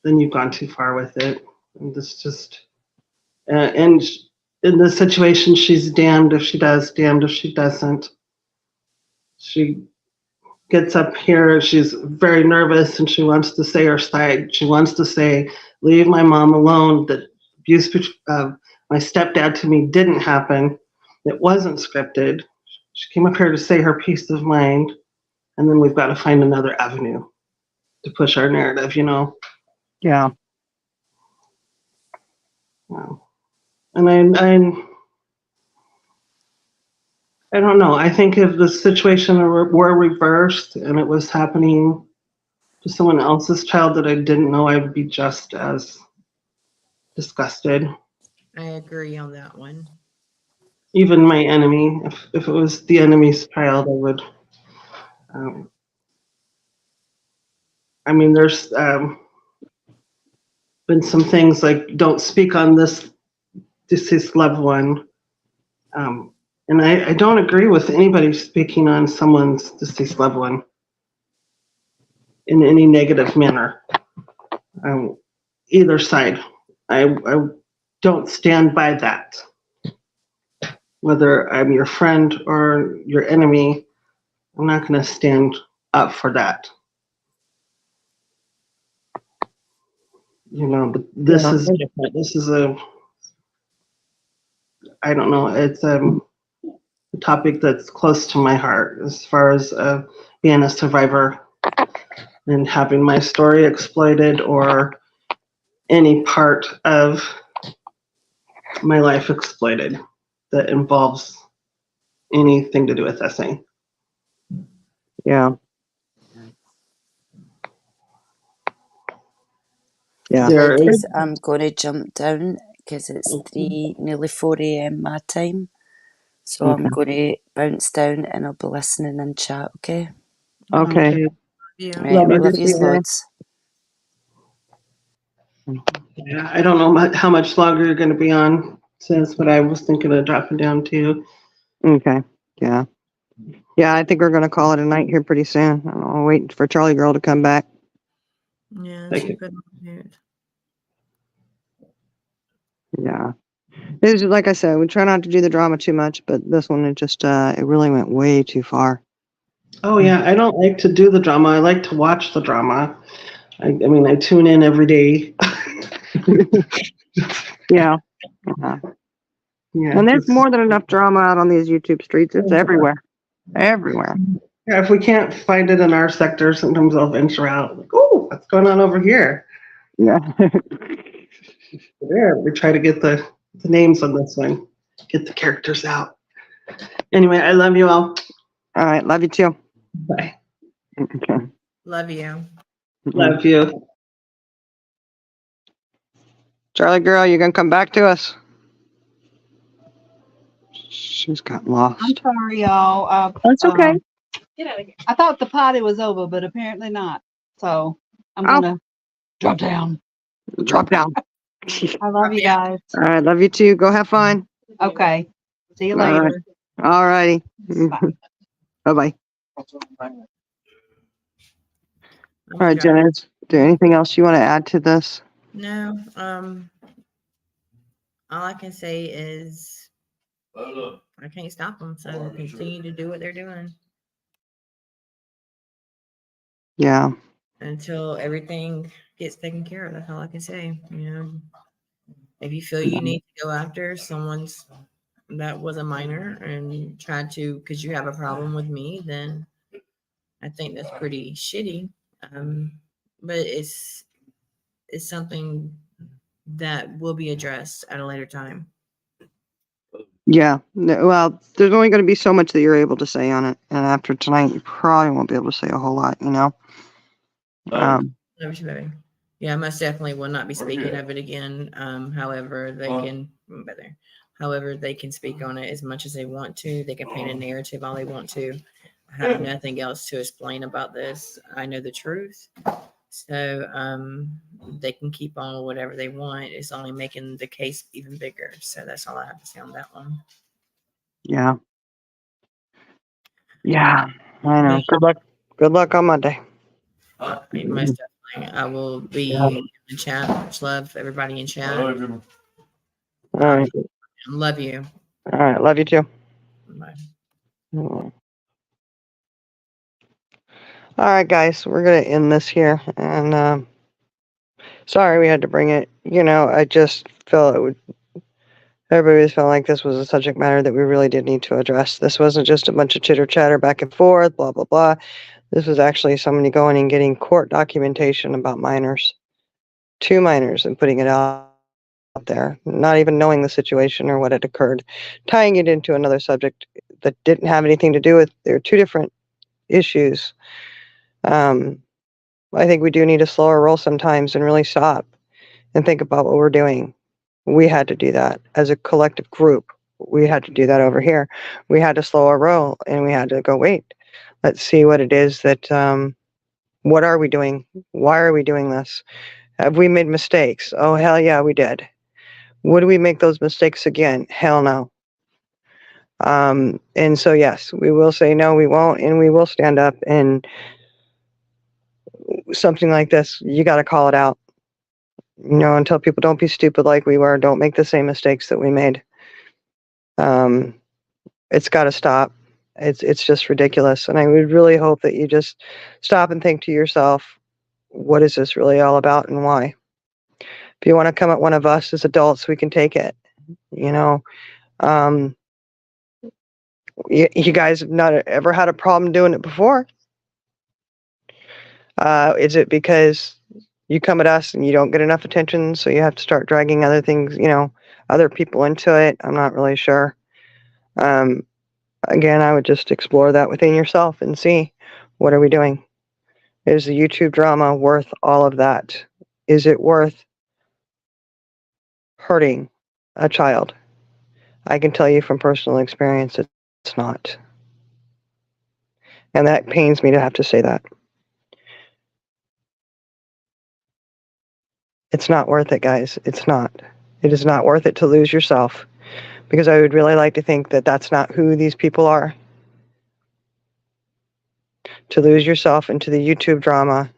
you've gone too far with it. And this just, and in this situation, she's damned if she does, damned if she doesn't. She gets up here, she's very nervous, and she wants to say her side. She wants to say, leave my mom alone. The abuse of my stepdad to me didn't happen. It wasn't scripted. She came up here to say her peace of mind, and then we've got to find another avenue to push our narrative, you know. Yeah. Wow. And I don't know. I think if the situation were reversed and it was happening to someone else's child that I didn't know, I'd be just as disgusted. I agree on that one. Even my enemy, if it was the enemy's child, I would. I mean, there's been some things like don't speak on this deceased loved one. And I don't agree with anybody speaking on someone's deceased loved one in any negative manner. Either side. I don't stand by that. Whether I'm your friend or your enemy, I'm not going to stand up for that. You know, but this is different. This is I don't know, it's a topic that's close to my heart as far as being a survivor and having my story exploited or any part of my life exploited that involves anything to do with SA. Yeah. Yeah. There is, I'm going to jump down because it's 3, nearly 4 a.m. my time. So I'm going to bounce down and I'll be listening in chat, okay? Okay. Yeah. Right, love you you. loads. yeah, I don't know how much longer you're going to be on, since but I was thinking of dropping down too. Okay. Yeah. Yeah, I think we're going to call it a night here pretty soon. I'll wait for Charlie Girl to come back. Yeah, Thank she you. put on mute. Yeah. It was, like I said, we try not to do the drama too much, but this one, it just, it really went way too far. Oh yeah, I don't like to do the drama. I like to watch the drama. I mean, I tune in every day. Yeah. Uh-huh. Yeah, And there's more than enough drama out on these YouTube streets. It's everywhere. Everywhere. yeah, if we can't find it in our sector, sometimes I'll venture out. Like, oh, what's going on over here? Yeah. There, we try to get the names on this one, get the characters out. Anyway, I love you all. All right. Love you too. Bye. Okay. Love you. Love you. Charlie Girl, you going to come back to us? She's got I'm lost. sorry, y'all. That's okay. I thought the party was over, but apparently not. So I'm Oh. gonna drop down. Drop down. I love you guys. All right. Love you too. Go have fun. Okay. See you All right. later. All righty. Bye-bye. All right, Jenna, is there anything else you want to add to this? No. All I can say is I can't stop them, so they'll continue to do what they're doing Yeah. until everything gets taken care of. That's all I can say. You know, if you feel you need to go after someone's that was a minor and try to, because you have a problem with me, then I think that's pretty shitty. But it's something that will be addressed at a later time. Yeah. Well, there's only going to be so much that you're able to say on it. And after tonight, you probably won't be able to say a whole lot, you know? Yeah, most definitely will not be speaking of it again. However, they can speak on it as much as they want to. They can paint a narrative all they want to. I have nothing else to explain about this. I know the truth. So they can keep on with whatever they want. It's only making the case even bigger. So that's all I have to say on that one. Yeah. Yeah. I know. Good luck. Good luck on Monday. Most definitely. I will be in chat. Much love, everybody in chat. All right. Love you. All right. Love you too. Bye. All right, guys. We're going to end this here. And sorry we had to bring it. I just felt everybody was feeling like this was a subject matter that we really did need to address. This wasn't just a bunch of chitter chatter back and forth, blah, blah, blah. This was actually somebody going and getting court documentation about minors, 2 minors, and putting it out there, not even knowing the situation or what had occurred, tying it into another subject that didn't have anything to do with. They're 2 different issues. I think we do need to slow our roll sometimes and really stop and think about what we're doing. We had to do that as a collective group. We had to do that over here. We had to slow our roll, and we had to go, wait, let's see what it is that, what are we doing? Why are we doing this? Have we made mistakes? Oh, hell yeah, we did. Would we make those mistakes again? Hell no. And so, yes, we will say no, we won't, and we will stand up. And something like this, you got to call it out. And tell people, don't be stupid like we were. Don't make the same mistakes that we made. It's got to stop. It's just ridiculous. And I would really hope that you just stop and think to yourself, what is this really all about and why? If you want to come at one of us as adults, we can take it. Um, you guys have not ever had a problem doing it before. Is it because you come at us and you don't get enough attention, so you have to start dragging other things, other people into it? I'm not really sure. Again, I would just explore that within yourself and see, what are we doing? Is the YouTube drama worth all of that? Is it worth hurting a child? I can tell you from personal experience, it's not. And that pains me to have to say that. It's not worth it, guys. It's not. It is not worth it to lose yourself, because I would really like to think that that's not who these people are. To lose yourself into the YouTube drama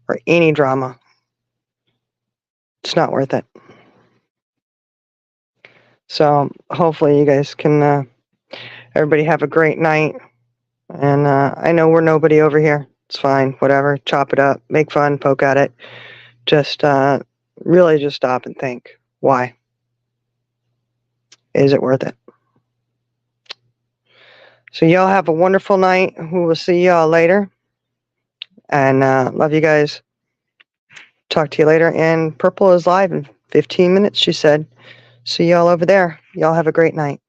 or any drama, it's not worth it. So hopefully you guys can, everybody have a great night. And I know we're nobody over here. It's fine. Whatever. Chop it up. Make fun. Poke at it. Just really just stop and think. Why? Is it worth it? So y'all have a wonderful night. We will see y'all later. And love you guys. Talk to you later. And Purple is live in 15 minutes, she said. See y'all over there. Y'all have a great night.